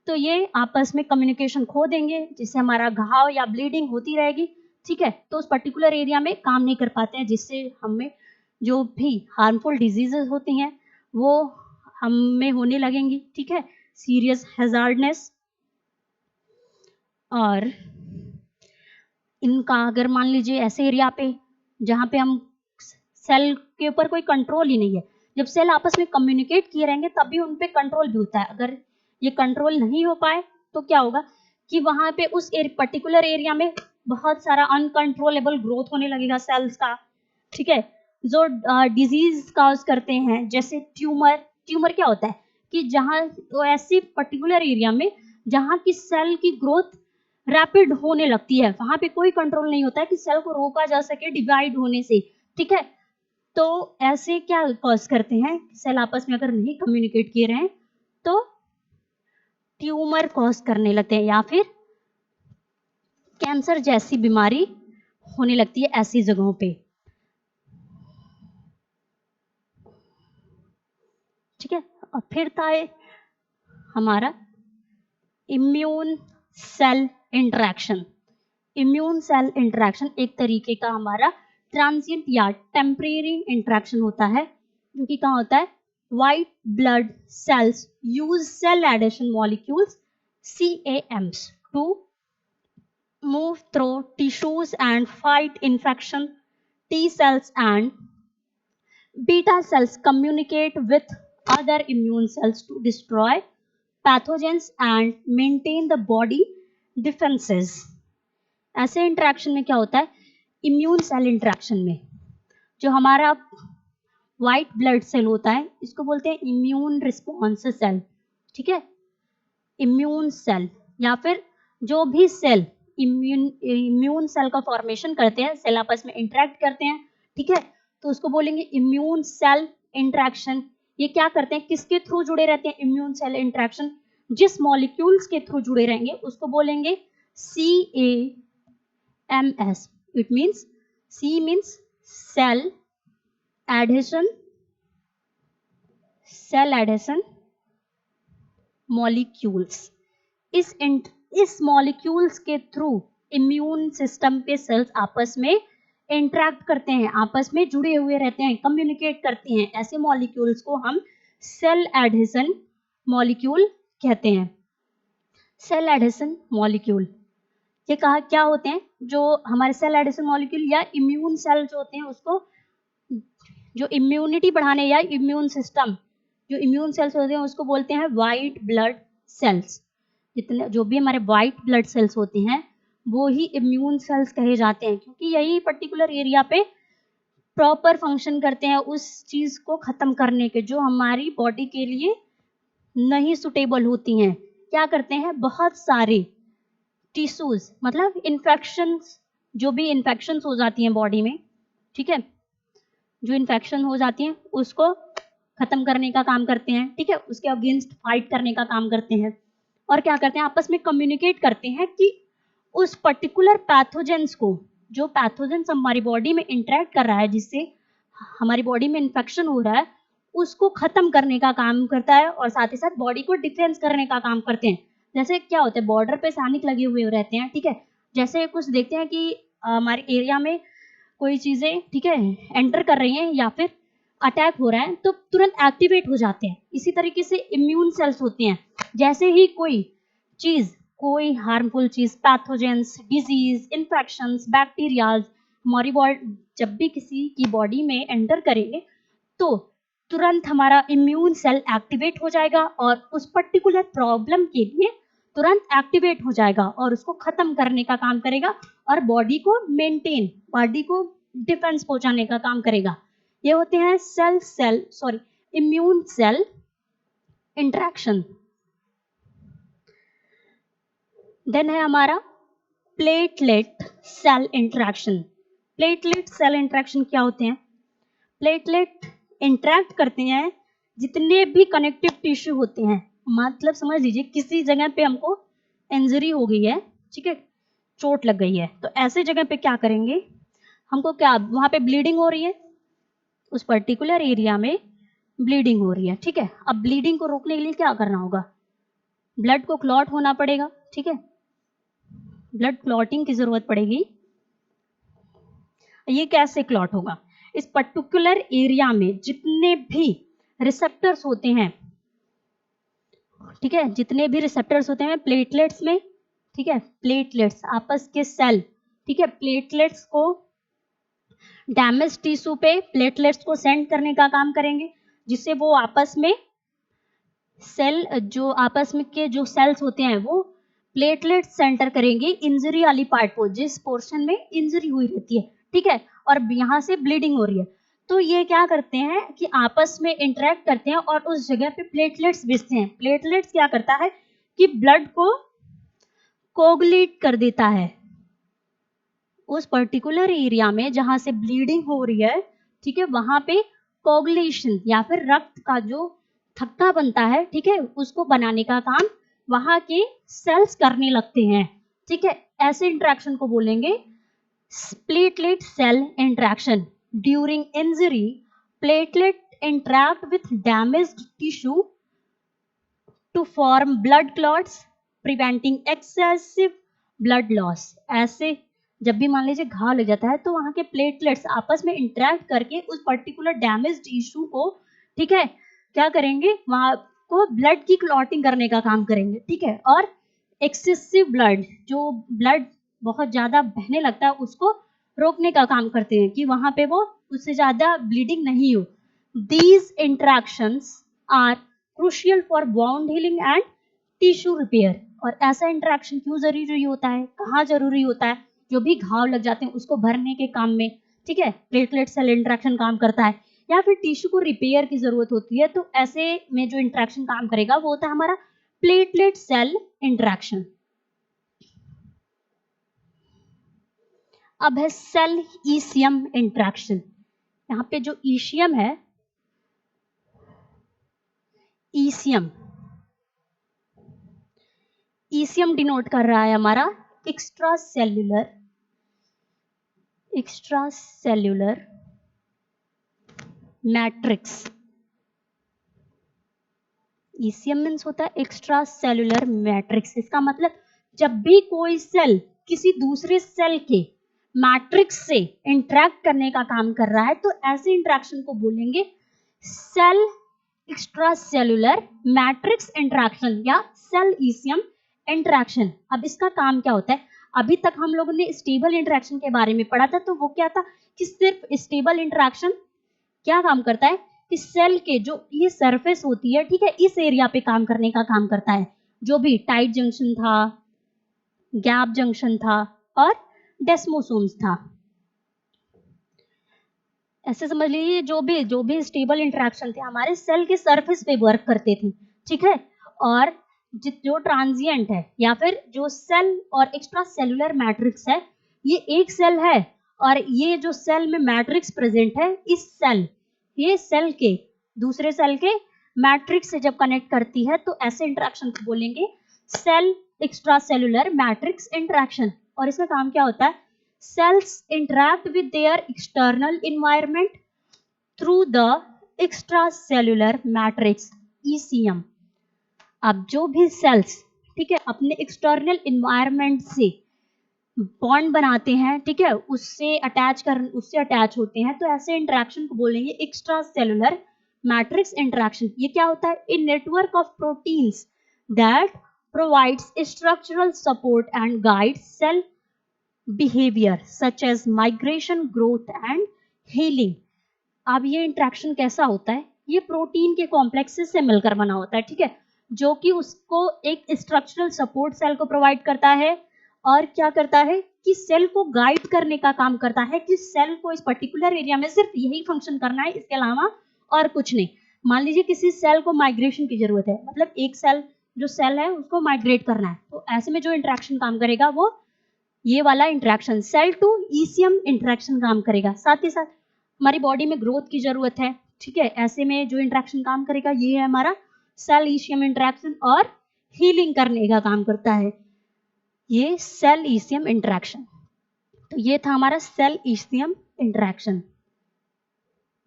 तो ये आपस में कम्युनिकेशन खो देंगे जिससे हमारा घाव या ब्लीडिंग होती रहेगी, ठीक है, तो उस पर्टिकुलर एरिया में काम नहीं कर पाते हैं, जिससे हमें जो भी हार्मफुल डिजीजेस होती हैं वो हम में होने लगेंगी, ठीक है, सीरियस हैजार्डनेस। और इनका अगर मान लीजिए ऐसे एरिया पे जहाँ पे हम सेल के ऊपर कोई कंट्रोल ही नहीं है, जब सेल आपस में कम्युनिकेट किए रहेंगे तभी उन पे कंट्रोल भी होता है, अगर ये कंट्रोल नहीं हो पाए तो क्या होगा कि वहां पे उस पर्टिकुलर एरिया में बहुत सारा अनकंट्रोलेबल ग्रोथ होने लगेगा सेल्स का, ठीक है, जो डिजीज काज करते हैं, जैसे ट्यूमर। ट्यूमर क्या होता है कि जहाँ तो ऐसी पर्टिकुलर एरिया में जहाँ की सेल की ग्रोथ रैपिड होने लगती है, वहां पे कोई कंट्रोल नहीं होता है कि सेल को रोका जा सके डिवाइड होने से, ठीक है, तो ऐसे क्या कॉज करते हैं, सेल आपस में अगर नहीं कम्युनिकेट किए रहे तो ट्यूमर कॉज करने लगते हैं या फिर कैंसर जैसी बीमारी होने लगती है ऐसी जगहों पे, ठीक है। और फिर था हमारा immune cell interaction. Immune cell interaction एक तरीके का हमारा ट्रांजिएंट या टेम्परेरी इंटरेक्शन होता है, जो कि कहाँ होता है, white blood cells use cell adhesion molecules CAMs to move through tissues and fight infection. T cells and beta cells communicate with other immune cells to destroy pathogens and maintain the body defenses. ऐसे interaction में क्या होता है, immune cell interaction में जो हमारा white blood cell होता है इसको बोलते हैं इम्यून रिस्पॉन्स सेल, ठीक है, इम्यून सेल या फिर जो भी सेल इम्यून सेल का फॉर्मेशन करते हैं, सेल आपस में इंटरेक्ट करते हैं, ठीक है, तो उसको बोलेंगे इम्यून सेल इंटरेक्शन। ये क्या करते हैं, किसके थ्रू जुड़े रहते हैं इम्यून सेल इंटरेक्शन, जिस मॉलिक्यूल्स के थ्रू जुड़े रहेंगे उसको बोलेंगे CAMS। It means C means cell adhesion, cell adhesion molecules. इस मॉलिक्यूल्स के थ्रू इम्यून सिस्टम के सेल्स आपस में इंटरेक्ट करते हैं, आपस में जुड़े हुए रहते हैं, कम्युनिकेट करते हैं। ऐसे मॉलिक्यूल्स को हम सेल एडहेशन मॉलिक्यूल कहते हैं। सेल एडहेशन मॉलिक्यूल ये कहा क्या होते हैं, जो हमारे सेल एडहेशन मॉलिक्यूल या इम्यून सेल जो होते हैं उसको, जो इम्यूनिटी बढ़ाने या इम्यून सिस्टम, जो इम्यून सेल्स होते हैं उसको बोलते हैं वाइट ब्लड सेल्स। जितने जो भी हमारे वाइट ब्लड सेल्स होते हैं वो ही इम्यून सेल्स कहे जाते हैं, क्योंकि यही पर्टिकुलर एरिया पे प्रॉपर फंक्शन करते हैं उस चीज को खत्म करने के जो हमारी बॉडी के लिए नहीं सुटेबल होती हैं। क्या करते हैं, बहुत सारे टिश्यूज, मतलब इन्फेक्शंस, जो भी इन्फेक्शंस हो जाती हैं बॉडी में, ठीक है, जो इन्फेक्शन हो जाती हैं उसको खत्म करने का काम करते हैं, ठीक है, उसके अगेंस्ट फाइट करने का काम करते हैं। और क्या करते हैं, आपस में कम्युनिकेट करते हैं कि उस पर्टिकुलर पैथोजेंस को, जो पैथोजेंस हमारी बॉडी में इंटरेक्ट कर रहा है, जिससे हमारी बॉडी में इन्फेक्शन हो रहा है, उसको खत्म करने का काम करता है और साथ ही साथ बॉडी को डिफेंस करने का काम करते हैं। जैसे क्या होता है, बॉर्डर पे सैनिक लगे हुए रहते हैं, ठीक है, जैसे कुछ देखते हैं कि हमारे एरिया में कोई चीजें, ठीक है, एंटर कर रही हैं या फिर अटैक हो रहा है तो तुरंत एक्टिवेट हो जाते हैं। इसी तरीके से इम्यून सेल्स होते हैं, जैसे ही कोई चीज, कोई हार्मफुल चीज, पैथोजेंस, डिजीज, इन्फेक्शंस, बैक्टीरियाज हमारी बॉडी जब भी किसी की बॉडी में एंटर करेंगे तो तुरंत हमारा इम्यून सेल एक्टिवेट हो जाएगा और उस पर्टिकुलर प्रॉब्लम के लिए तुरंत एक्टिवेट हो जाएगा और उसको खत्म करने का काम करेगा और बॉडी को मेंटेन, बॉडी को डिफेंस पहुंचाने का काम करेगा। ये होते हैं इम्यून सेल इंटरेक्शन। देन है हमारा platelet cell interaction. Platelet cell interaction क्या होते हैं, प्लेटलेट इंटरेक्ट करते हैं जितने भी कनेक्टिव टिश्यू होते हैं। मतलब समझ लीजिए किसी जगह पे हमको इंजरी हो गई है, ठीक है, चोट लग गई है, तो ऐसे जगह पे क्या करेंगे, हमको क्या, वहां पे ब्लीडिंग हो रही है, उस पर्टिकुलर एरिया में ब्लीडिंग हो रही है, ठीक है, अब ब्लीडिंग को रोकने के लिए क्या करना होगा, ब्लड को क्लॉट होना पड़ेगा, ठीक है, ब्लड क्लॉटिंग की जरूरत पड़ेगी। ये कैसे क्लॉट होगा, इस पर्टिकुलर एरिया में जितने भी रिसेप्टर्स होते हैं, ठीक है, जितने भी रिसेप्टर्स होते हैं प्लेटलेट्स में, ठीक है, प्लेटलेट्स आपस के सेल, ठीक है, प्लेटलेट्स को डैमेज टिश्यू पे प्लेटलेट्स को सेंड करने का काम करेंगे, जिससे वो आपस में सेल, जो आपस में के जो सेल्स होते हैं वो प्लेटलेट सेंटर करेंगे इंजरी वाली पार्ट को, जिस पोर्शन में इंजरी हुई रहती है, ठीक है, और यहाँ से ब्लीडिंग हो रही है, तो ये क्या करते हैं कि आपस में इंटरेक्ट करते हैं और उस जगह पे प्लेटलेट्स भेजते हैं। प्लेटलेट्स क्या करता है कि ब्लड को कोगुलेट कर देता है उस पर्टिकुलर एरिया में जहां से ब्लीडिंग हो रही है, ठीक है, वहां पे कोगुलेशन या फिर रक्त का जो थक्का बनता है, ठीक है, उसको बनाने का काम वहां के सेल्स करने लगते हैं, ठीक है, ऐसे इंटरेक्शन को बोलेंगे platelet cell interaction. During injury platelet interact with damaged tissue to form blood clots preventing excessive blood loss। ऐसे जब भी मान लीजिए घाव लग जाता है तो वहां के प्लेटलेट्स आपस में इंटरेक्ट करके उस पर्टिकुलर डैमेज टिश्यू को, ठीक है, क्या करेंगे, वहां को ब्लड की क्लॉटिंग करने का काम करेंगे, ठीक है, और एक्सेसिव ब्लड, जो ब्लड बहुत ज्यादा बहने लगता है उसको रोकने का काम करते हैं कि वहां पे वो उससे ज्यादा ब्लीडिंग नहीं हो। These interactions are crucial for wound healing and tissue repair. और ऐसा इंटरेक्शन क्यों जरूरी होता है, कहाँ जरूरी होता है, जो भी घाव लग जाते हैं उसको भरने के काम में, ठीक है, प्लेटलेट सेल इंटरेक्शन काम करता है, या फिर टिश्यू को रिपेयर की जरूरत होती है, तो ऐसे में जो इंटरेक्शन काम करेगा वो होता है हमारा प्लेटलेट सेल इंटरेक्शन। अब है सेल ईसीएम इंटरेक्शन। यहाँ पे जो ईसीएम है, ईसीएम, ईसीएम डिनोट कर रहा है हमारा extra cellular matrix. ECM means होता है एक्स्ट्रा सेल्यूलर मैट्रिक्स। इसका मतलब जब भी कोई सेल किसी दूसरे सेल के मैट्रिक्स से इंटरेक्ट करने का काम कर रहा है तो ऐसे इंटरेक्शन को बोलेंगे cell extracellular matrix interaction या सेल ईसीएम इंटरेक्शन। अब इसका काम क्या होता है? अभी तक हम लोगों ने स्टेबल इंटरेक्शन के बारे में पढ़ा था, तो वो क्या था कि सिर्फ स्टेबल इंटरेक्शन क्या काम करता है कि सेल के जो ये सरफेस होती है, ठीक है, इस एरिया पे काम करने का काम करता है। जो भी टाइट जंक्शन था, गैप जंक्शन था और डेस्मोसोम्स था, ऐसे समझ लीजिए जो भी स्टेबल इंटरेक्शन थे हमारे सेल के सरफेस पे वर्क करते थे, ठीक है। और जो ट्रांजिएंट है या फिर जो सेल और एक्स्ट्रा सेलुलर मैट्रिक्स है, ये एक सेल है और ये जो सेल में मैट्रिक्स प्रेजेंट है, ये सेल के दूसरे सेल के मैट्रिक्स से जब कनेक्ट करती है तो ऐसे इंटरेक्शन को बोलेंगे cell extracellular matrix interaction. और इसका काम क्या होता है? Cells interact with their external environment through the extracellular matrix ECM। अब जो भी सेल्स, ठीक है, अपने एक्सटर्नल इन्वायरमेंट से बॉन्ड बनाते हैं, ठीक है, उससे अटैच होते हैं, तो ऐसे इंटरेक्शन को बोलेंगे एक्स्ट्रा सेलुलर मैट्रिक्स इंटरेक्शन। ये क्या होता है? In network of proteins that provides structural support and guides cell behavior such as migration, growth and healing। अब ये इंटरेक्शन कैसा होता है? ये प्रोटीन के कॉम्प्लेक्सेस से मिलकर बना होता है, ठीक है, जो कि उसको एक स्ट्रक्चरल सपोर्ट सेल को प्रोवाइड करता है और क्या करता है कि सेल को गाइड करने का काम करता है कि सेल को इस पर्टिकुलर एरिया में सिर्फ यही फंक्शन करना है, इसके अलावा और कुछ नहीं। मान लीजिए किसी सेल को माइग्रेशन की जरूरत है, मतलब एक सेल है उसको माइग्रेट करना है, तो ऐसे में जो इंटरेक्शन काम करेगा वो ये वाला interaction cell to ECM interaction काम करेगा। साथ ही साथ हमारी बॉडी में ग्रोथ की जरूरत है, ठीक है, ऐसे में जो इंटरेक्शन काम करेगा ये है हमारा सेल ईसीएम इंटरेक्शन और हीलिंग करने का काम करता है ये सेल ईसीएम इंटरेक्शन। तो ये था हमारा सेल ईसीएम इंटरेक्शन।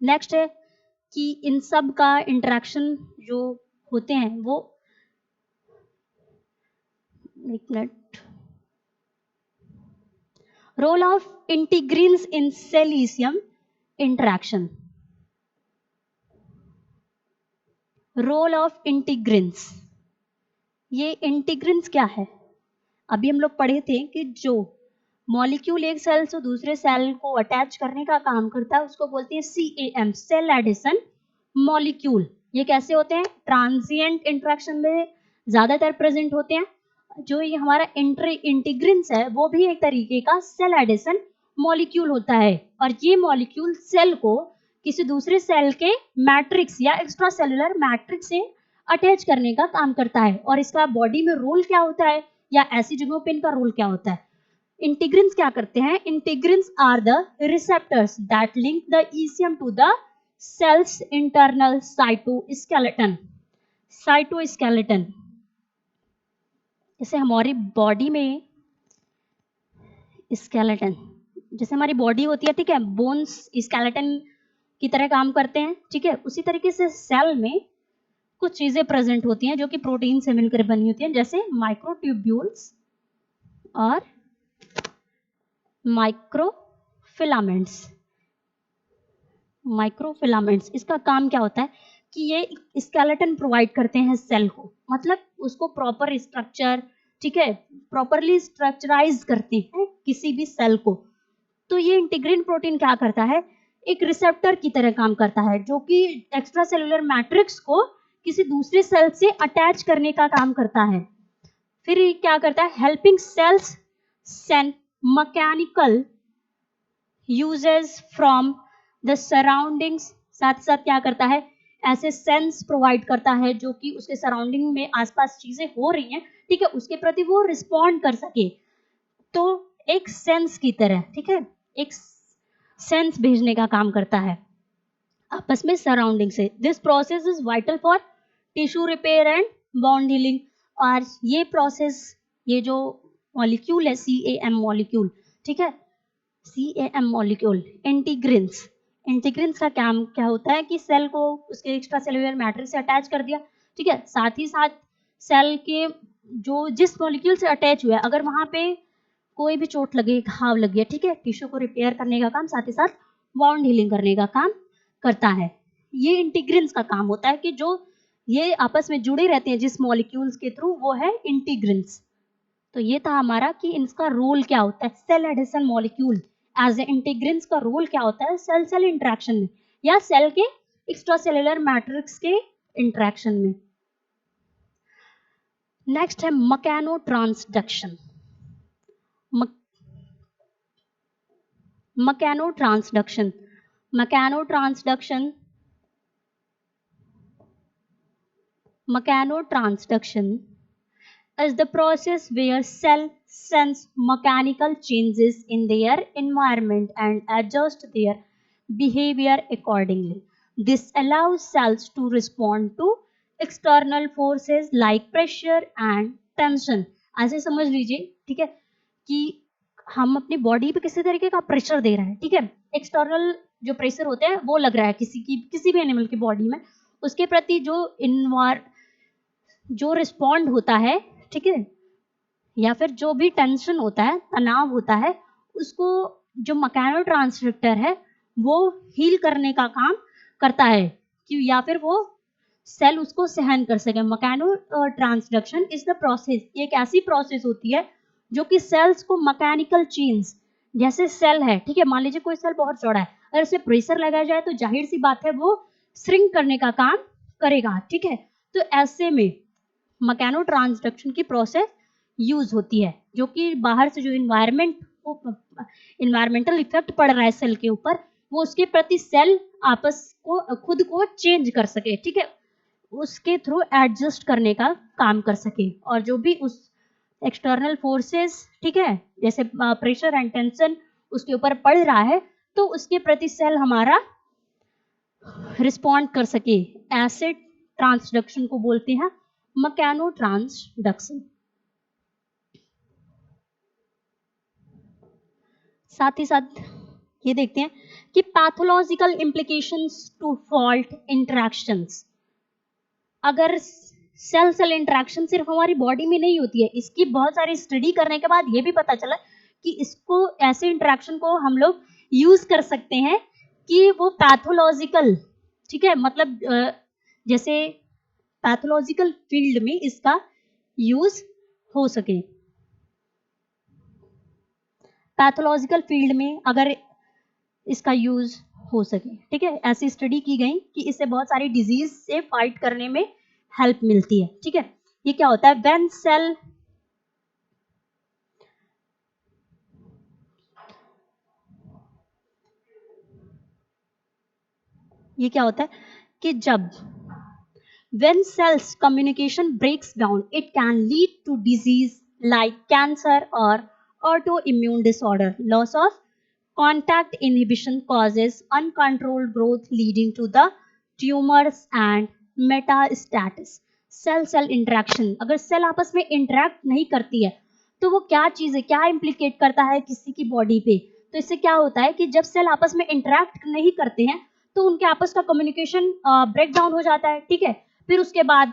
नेक्स्ट है कि इन सब का इंटरेक्शन जो होते हैं वो, एक minute, role of integrins in cell ECM interaction. Role of integrins, ये इंटीग्रिन्स क्या है? अभी हम लोग पढ़े थे कि जो मॉलिक्यूल एक सेल से दूसरे सेल को अटैच करने का काम करता है उसको बोलते हैं CAM, सेल एडिशन मॉलिक्यूल। ये कैसे होते हैं? ट्रांजिएंट इंटरेक्शन में ज्यादातर प्रेजेंट होते हैं। जो ये हमारा इंटीग्रिन्स है वो भी एक तरीके का सेल एडिशन मॉलिक्यूल होता है और ये मॉलिक्यूल सेल को किसी दूसरे सेल के मैट्रिक्स या एक्स्ट्रा सेलुलर मैट्रिक्स से अटैच करने का काम करता है। और इसका बॉडी में रोल क्या होता है या ऐसी जगहों पे इनका रोल क्या होता है? इंटीग्रिन्स क्या करते हैं? Integrins are the receptors that link the ECM to the cell's internal cytoskeleton. जैसे हमारी बॉडी में स्केलेटन, जैसे हमारी बॉडी होती है, ठीक है, बोन्स स्केलेटन की तरह काम करते हैं, ठीक है, उसी तरीके से सेल में कुछ चीजें प्रेजेंट होती हैं जो कि प्रोटीन से मिलकर बनी होती हैं, जैसे माइक्रोट्यूब्यूल्स और माइक्रोफिलामेंट्स। इसका काम क्या होता है कि ये स्केलेटन प्रोवाइड करते हैं सेल को, मतलब उसको प्रॉपर स्ट्रक्चर, ठीक है, प्रॉपरली स्ट्रक्चराइज करते हैं किसी भी सेल को। तो ये इंटीग्रिन प्रोटीन क्या करता है? एक रिसेप्टर की तरह काम करता है जो कि एक्स्ट्रा सेलुलर मैट्रिक्स को किसी दूसरे सेल से अटैच करने का काम करता है। फिर ये क्या करता है? Helping cells sense mechanical cues from the surroundings. साथ साथ क्या करता है? ऐसे सेंस प्रोवाइड करता है जो कि उसके सराउंडिंग में आसपास चीजें हो रही हैं, ठीक है, उसके प्रति वो रिस्पॉन्ड कर सके। तो एक सेंस की तरह, ठीक है, एक सेंस भेजने का काम करता है आपस में सराउंडिंग से. This process is vital for tissue repair and bond healing. और ये प्रोसेस, ये जो मॉलिक्यूल है CAM मॉलिक्यूल, ठीक है, CAM मॉलिक्यूल इंटीग्रिन्स. इंटीग्रिन्स का काम क्या होता है कि सेल को उसके एक्स्ट्रा सेलुलर मैट्रिक्स से अटैच कर दिया, ठीक है, साथ ही साथ सेल के जो जिस मॉलिक्यूल से अटैच हुआ है अगर वहां पे कोई भी चोट लगे, घाव लग गया, ठीक है, टिश्यू को रिपेयर करने का काम, साथ ही साथ बाउंड हीलिंग करने का काम करता है. ये इंटीग्रिन्स का काम होता है कि जो ये आपस में जुड़े रहते हैं जिस मॉलिक्यूल्स के थ्रू, वो है इंटीग्रिन्स. तो ये था हमारा कि इनका रोल क्या होता है. Cell adhesion molecule as a integrins का रोल क्या होता है सेल सेल इंटरेक्शन में या सेल के एक्स्ट्रा सेलुलर मैट्रिक्स के इंटरेक्शन में. नेक्स्ट है mechano transduction. Mechanotransduction. Mechanotransduction is the process where cell sense mechanical changes in their environment and adjust their behavior accordingly. This allows cells to respond to external forces like pressure and tension. ऐसे समझ लीजिए, ठीक है, कि हम अपनी body पे किसी तरीके का प्रेशर दे रहे हैं, ठीक है, एक्सटर्नल जो प्रेशर होते हैं वो लग रहा है किसी भी एनिमल की बॉडी में, उसके प्रति जो रिस्पॉन्ड होता है, ठीक है, या फिर जो भी टेंशन होता है, तनाव होता है, उसको जो मैकेनो ट्रांसडक्टर है वो हील करने का काम करता है कि या फिर वो सेल उसको सहन कर सके. Mechano transduction is the process, ये एक ऐसी प्रोसेस होती है जो कि सेल्स को मैकेनिकल चेंज, जैसे सेल है, ठीक है, मान लीजिए कोई सेल बहुत चौड़ा है, अगर उसे प्रेशर लगाया जाए तो जाहिर सी बात है वो श्रिंक करने का काम करेगा, ठीक है. तो ऐसे में मैकेनो ट्रांसडक्शन की प्रोसेस यूज होती है जो कि बाहर से जो इन्वायरमेंटल इफेक्ट पड़ रहा है सेल के ऊपर, वो उसके प्रति सेल आपस को खुद को चेंज कर सके, ठीक है, उसके थ्रू एडजस्ट करने का काम कर सके. और जो भी उस एक्सटर्नल फोर्सेस, ठीक है, जैसे प्रेशर एंड टेंशन उसके ऊपर पड़ रहा है तो उसके प्रति सेल हमारा रिस्पॉन्ड कर सके. ऐसे ट्रांसडक्शन को बोलते हैं मैकेनो ट्रांसडक्शन. साथ ही साथ ये देखते हैं कि pathological implications to fault interactions. अगर सेल सेल इंटरेक्शन सिर्फ हमारी बॉडी में नहीं होती है, इसकी बहुत सारी स्टडी करने के बाद ये भी पता चला कि इसको ऐसे इंटरेक्शन को हम लोग यूज कर सकते हैं कि वो पैथोलॉजिकल, ठीक है, मतलब जैसे पैथोलॉजिकल फील्ड में इसका यूज हो सके. पैथोलॉजिकल फील्ड में अगर इसका यूज हो सके, ठीक है, ऐसी स्टडी की गई कि इससे बहुत सारी डिजीज से फाइट करने में हेल्प मिलती है, ठीक है. ये क्या होता है व्हेन सेल ये क्या होता है कि जब when cells communication breaks down it can lead to disease like cancer or autoimmune disorder. Loss of contact inhibition causes uncontrolled growth leading to the tumors and metastasis. Cell cell interaction, अगर सेल आपस में interact नहीं करती है तो वो क्या चीज है, क्या इम्प्लीकेट करता है किसी की बॉडी पे. तो इससे क्या होता है कि जब सेल आपस में इंटरेक्ट नहीं करते हैं तो उनके आपस का कम्युनिकेशन ब्रेक डाउन हो जाता है, ठीक है. फिर उसके बाद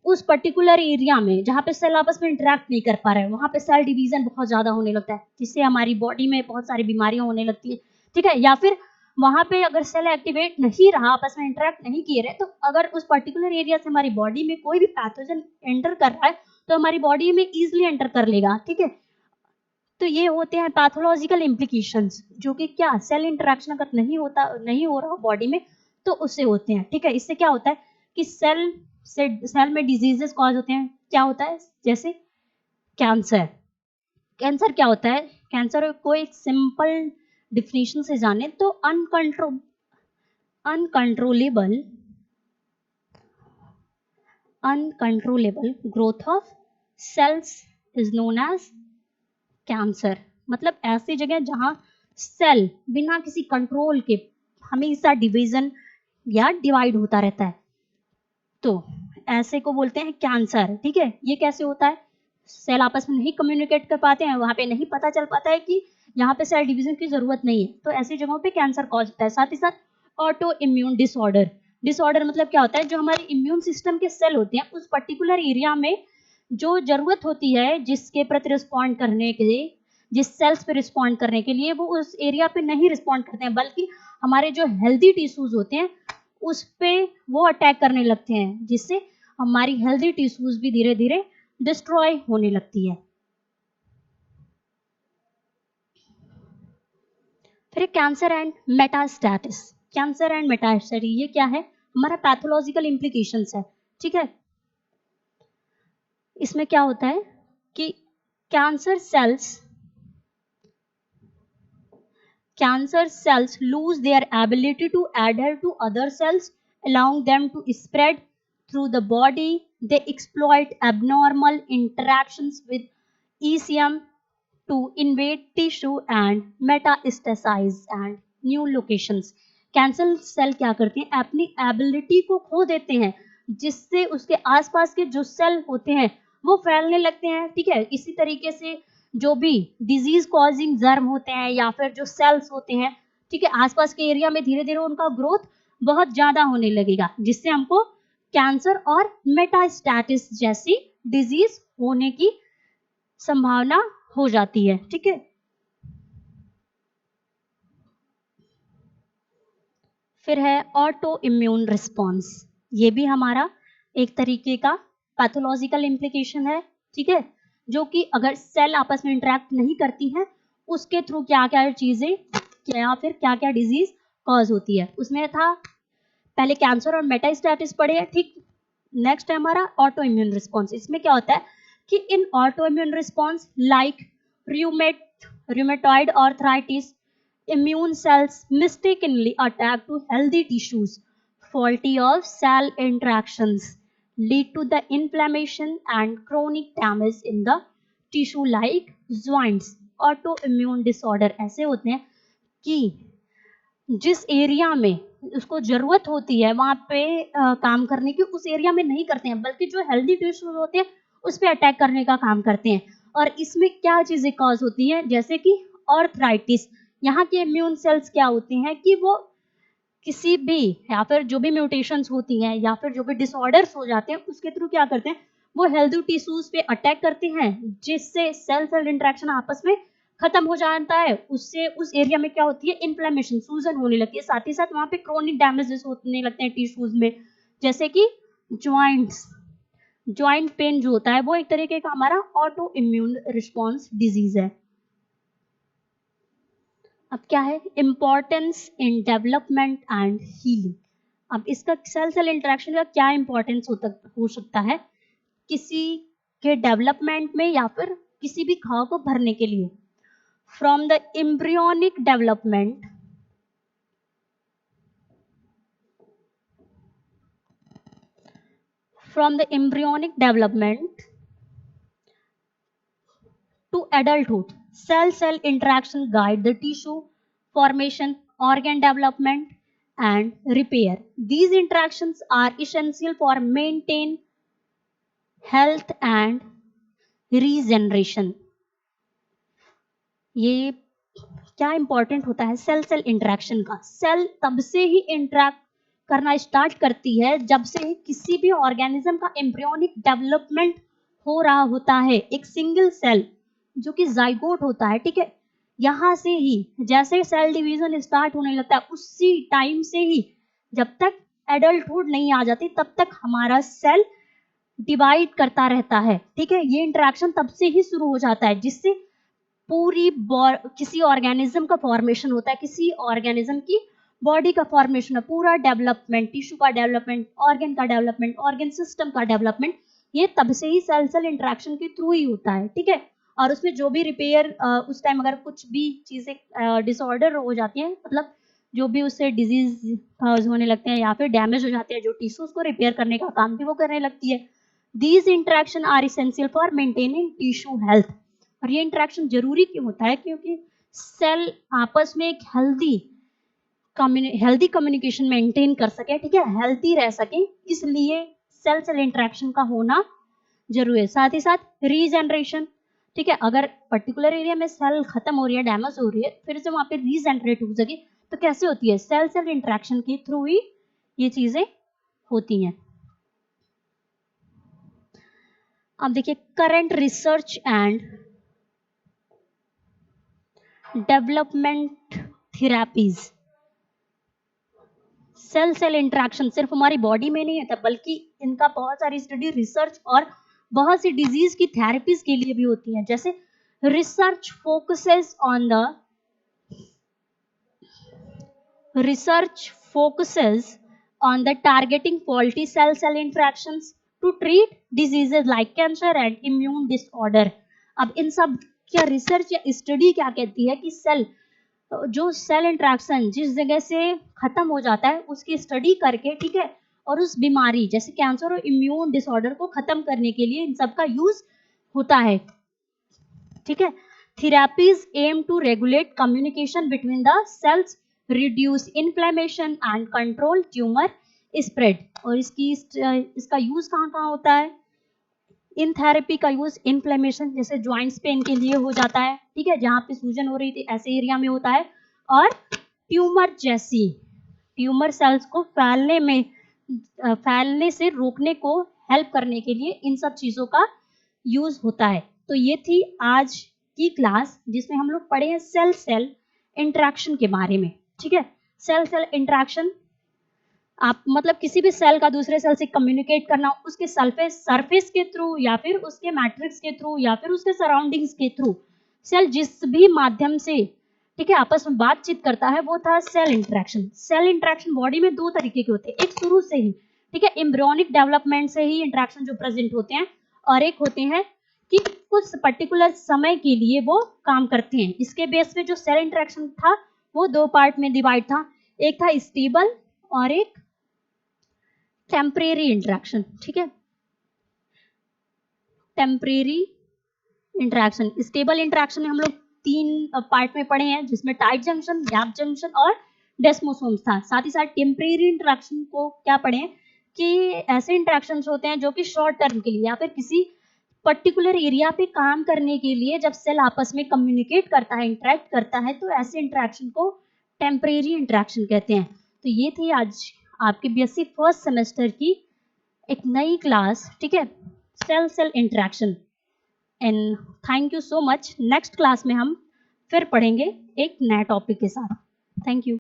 उस पर्टिकुलर एरिया में जहाँ पे सेल आपस में इंटरेक्ट नहीं कर पा रहे हैं वहाँ पे सेल डिवीजन बहुत ज़्यादा होने लगता है जिससे हमारी बॉडी में बहुत सारी बीमारियां होने लगती है, ठीक है. या फिर वहाँ पे अगर सेल एक्टिवेट नहीं रहा, आपस में इंटरेक्ट नहीं किए रहे, तो अगर उस पर्टिकुलर एरिया से हमारी बॉडी में कोई भी पैथोजन एंटर कर रहा है तो हमारी बॉडी में इजिली एंटर कर लेगा, ठीक है. तो ये होते हैं पैथोलॉजिकल इम्प्लीकेशंस जो कि क्या सेल इंटरेक्शन अगर नहीं हो रहा बॉडी में तो उससे होते हैं, ठीक है. इससे क्या होता है कि सेल में डिजीजेस कॉज होते हैं. क्या होता है जैसे कैंसर. कैंसर क्या होता है, कैंसर को एक सिंपल डिफिनेशन से जाने तो uncontrollable growth of cells is known as cancer. मतलब ऐसी जगह जहाँ सेल बिना किसी कंट्रोल के हमेशा डिवीजन या डिवाइड होता रहता है, तो ऐसे को बोलते हैं कैंसर। ठीक है, ये कैसे होता है, सेल आपस में नहीं कम्युनिकेट कर पाते हैं, वहां पे नहीं पता चल पाता है कि यहाँ पे सेल डिवीजन की जरूरत नहीं है, तो ऐसी जगहों पे कैंसर कॉज होता है। साथ ही साथ ऑटो इम्यून डिसऑर्डर, डिसऑर्डर मतलब क्या होता है, जो हमारे इम्यून सिस्टम के सेल होते हैं उस पर्टिकुलर एरिया में जो जरूरत होती है जिसके प्रति रिस्पॉन्ड करने के लिए, जिस सेल्स पे रिस्पॉन्ड करने के लिए, वो उस एरिया पे नहीं रिस्पॉन्ड करते हैं, बल्कि हमारे जो हेल्दी टिश्यूज होते हैं उस पे वो अटैक करने लगते हैं, जिससे हमारी हेल्दी टिश्यूज भी धीरे धीरे डिस्ट्रॉय होने लगती है। फिर कैंसर एंड मेटास्टैटिस, कैंसर एंड मेटास्टैटिस ये क्या है, हमारा पैथोलॉजिकल इम्प्लीकेशंस है। ठीक है, इसमें क्या होता है कि cancer cells lose their ability to adhere to other cells, allowing them to spread through the body. They exploit abnormal interactions with ECM to invade tissue and metastasize and new locations. Cancer cell क्या करते हैं, अपनी ability को खो देते हैं, जिससे उसके आसपास के जो सेल होते हैं वो फैलने लगते हैं। ठीक है, इसी तरीके से जो भी डिजीज कॉजिंग जर्म होते हैं या फिर जो सेल्स होते हैं, ठीक है, आसपास के एरिया में धीरे धीरे उनका ग्रोथ बहुत ज्यादा होने लगेगा, जिससे हमको कैंसर और मेटास्टैटिस जैसी डिजीज होने की संभावना हो जाती है। ठीक है, फिर है ऑटो इम्यून रिस्पॉन्स, ये भी हमारा एक तरीके का पैथोलॉजिकल इम्प्लीकेशन है। ठीक है, जो कि अगर सेल आपस में इंटरेक्ट नहीं करती हैं उसके थ्रू क्या क्या चीजें या फिर क्या क्या डिजीज कॉज होती है। उसमें था पहले कैंसर और मेटास्टैटिस पढ़े हैं। ठीक, नेक्स्ट है हमारा ऑटो इम्यून रिस्पॉन्स। इसमें क्या होता है कि in autoimmune response like rheumatoid arthritis, immune cells mistakenly attack to healthy tissues. Faulty of cell interactions lead to the inflammation and chronic damage in the tissue like joints. Autoimmune disorder ऐसे होते हैं कि जिस area में उसको जरूरत होती है वहां पे काम करने की, उस एरिया में नहीं करते हैं, बल्कि जो हेल्दी टिश्यूज होते हैं उस पे अटैक करने का काम करते हैं। और इसमें क्या चीजें कॉज होती हैं, जैसे कि ऑर्थराइटिस, यहाँ के इम्यून सेल्स क्या होती हैं कि वो किसी भी या फिर जो भी म्यूटेशंस होती हैं या फिर जो भी डिसऑर्डर्स हो जाते हैं उसके थ्रू क्या करते हैं, वो हेल्दी टिश्यूज पे अटैक करते हैं, जिससे सेल सेल इंटरेक्शन आपस में खत्म हो जाता है। उससे उस एरिया में क्या होती है, इन्फ्लेमेशन, सूजन होने लगती है। साथ ही साथ वहां पे क्रोनिक डैमेजेस होने लगते हैं टिश्यूज में, जैसे कि ज्वाइंट्स, ज्वाइंट पेन जो होता है वो एक तरीके का हमारा ऑटो इम्यून रिस्पॉन्स डिजीज है। अब क्या है, importance in development and healing. अब इसका सेल सेल इंटरेक्शन का क्या इंपॉर्टेंस हो सकता है किसी के डेवलपमेंट में या फिर किसी भी घाव को भरने के लिए। From the embryonic development to adulthood, cell-cell interaction guide the tissue formation, organ development, and repair. These interactions are essential for maintain health and regeneration. ये क्या इंपॉर्टेंट होता है सेल सेल इंटरेक्शन का, सेल तब से ही इंटरेक्ट करना start करती है जब से किसी भी ऑर्गेनिज्म का एम्ब्रियोनिक डेवलपमेंट हो रहा होता है। एक सिंगल सेल जो कि जाइगोट होता है, ठीक है, यहां से ही जैसे सेल डिवीजन स्टार्ट होने लगता है उसी टाइम से ही जब तक एडल्टहुड नहीं आ जाती तब तक हमारा सेल डिवाइड करता रहता है। ठीक है, ये इंटरेक्शन तब से ही शुरू हो जाता है, जिससे पूरी किसी ऑर्गेनिज्म का फॉर्मेशन होता है, किसी ऑर्गेनिज्म की बॉडी का फॉर्मेशन है, पूरा डेवलपमेंट, टिश्यू का डेवलपमेंट, ऑर्गन का डेवलपमेंट, ऑर्गन सिस्टम का डेवलपमेंट, ये तब से ही सेल सेल इंटरेक्शन के थ्रू ही होता है। ठीक है, और उसमें जो भी रिपेयर उस टाइम अगर कुछ भी चीजें डिसऑर्डर हो जाती हैं, मतलब जो भी उससे डिजीज कॉज होने लगते हैं या फिर डैमेज हो जाते हैं जो टिश्यूज को रिपेयर करने का काम भी वो करने लगती है। These interaction are essential for maintaining tissue health. और ये इंटरेक्शन जरूरी क्यों होता है? क्योंकि सेल आपस में एक हेल्दी कम्युनिकेशन मेंटेन कर सके, ठीक है, हेल्दी रह सके, इसलिए सेल सेल इंटरेक्शन का होना जरूरी है। साथ ही साथ रीजनरेशन, ठीक है, अगर पर्टिकुलर एरिया में सेल खत्म हो रही है, डैमेज हो रही है, फिर से वहां पे रीजनरेट हो सके तो कैसे होती है? सेल सेल इंटरेक्शन के थ्रू ही ये चीजें होती हैं। अब देखिए current research and development therapies. Cell cell interaction सिर्फ हमारी बॉडी में नहीं होता, बल्कि इनका बहुत सारी स्टडी, रिसर्च और बहुत सी डिजीज की थेरेपीज के लिए भी होती हैं। जैसे research focuses on the targeting faulty cell cell interactions to treat diseases like cancer and immune disorder। अब इन सब क्या रिसर्च या स्टडी क्या कहती है कि सेल इंटरेक्शन जिस जगह से खत्म हो जाता है उसकी स्टडी करके, ठीक है, और उस बीमारी जैसे कैंसर और इम्यून डिसऑर्डर को खत्म करने के लिए इन सब का यूज होता है, ठीक है। Therapies aim to regulate communication between the cells, reduce inflammation and control tumour spread. और इसका यूज कहाँ कहाँ होता है? इन थेरेपी का यूज इन्फ्लेमेशन जैसे ज्वाइंट्स पेन के लिए हो जाता है, ठीक है, जहां पे सूजन हो रही थी ऐसे एरिया में होता है। और ट्यूमर सेल्स को फैलने से रोकने को हेल्प करने के लिए इन सब चीजों का यूज होता है। तो ये थी आज की क्लास जिसमें हम लोग पढ़े हैं सेल सेल इंटरेक्शन के बारे में, ठीक है। सेल सेल इंटरेक्शन आप मतलब किसी भी सेल का दूसरे सेल से कम्युनिकेट करना, उसके सरफेस के थ्रू या फिर उसके मैट्रिक्स के थ्रू या फिर उसके सराउंडिंग्स के थ्रू, सेल जिस भी माध्यम से, ठीक है, आपस में बातचीत करता है वो था cell interaction. Cell interaction body में दो तरीके के होते हैं, एक शुरू से ही, ठीक है, एम्ब्रियोनिक डेवलपमेंट से ही इंटरेक्शन जो प्रेजेंट होते हैं, और एक होते हैं कि कुछ पर्टिकुलर समय के लिए वो काम करते हैं। इसके बेस पे जो सेल इंटरेक्शन था वो दो पार्ट में डिवाइड था, एक था स्टेबल और एक टेम्परेरी इंटरेक्शन, ठीक है। टेम्परेरी इंटरेक्शन, स्टेबल इंटरेक्शन में हम लोग तीन पार्ट में पढ़े हैं जिसमें टाइट जंक्शन, गैप जंक्शन और डेस्मोसोम्स था। साथ ही साथ टेम्परेरी इंटरेक्शन को क्या पढ़े कि ऐसे इंटरेक्शन होते हैं जो कि शॉर्ट टर्म के लिए या फिर किसी पर्टिकुलर एरिया पे काम करने के लिए जब सेल आपस में कम्युनिकेट करता है, इंटरेक्ट करता है, तो ऐसे इंटरेक्शन को टेम्परेरी इंटरेक्शन कहते हैं। तो ये थी आज आपके बीएससी फर्स्ट सेमेस्टर की एक नई क्लास, ठीक है, cell cell interaction. And thank you so much. Next class में हम फिर पढ़ेंगे एक नया टॉपिक के साथ। Thank you.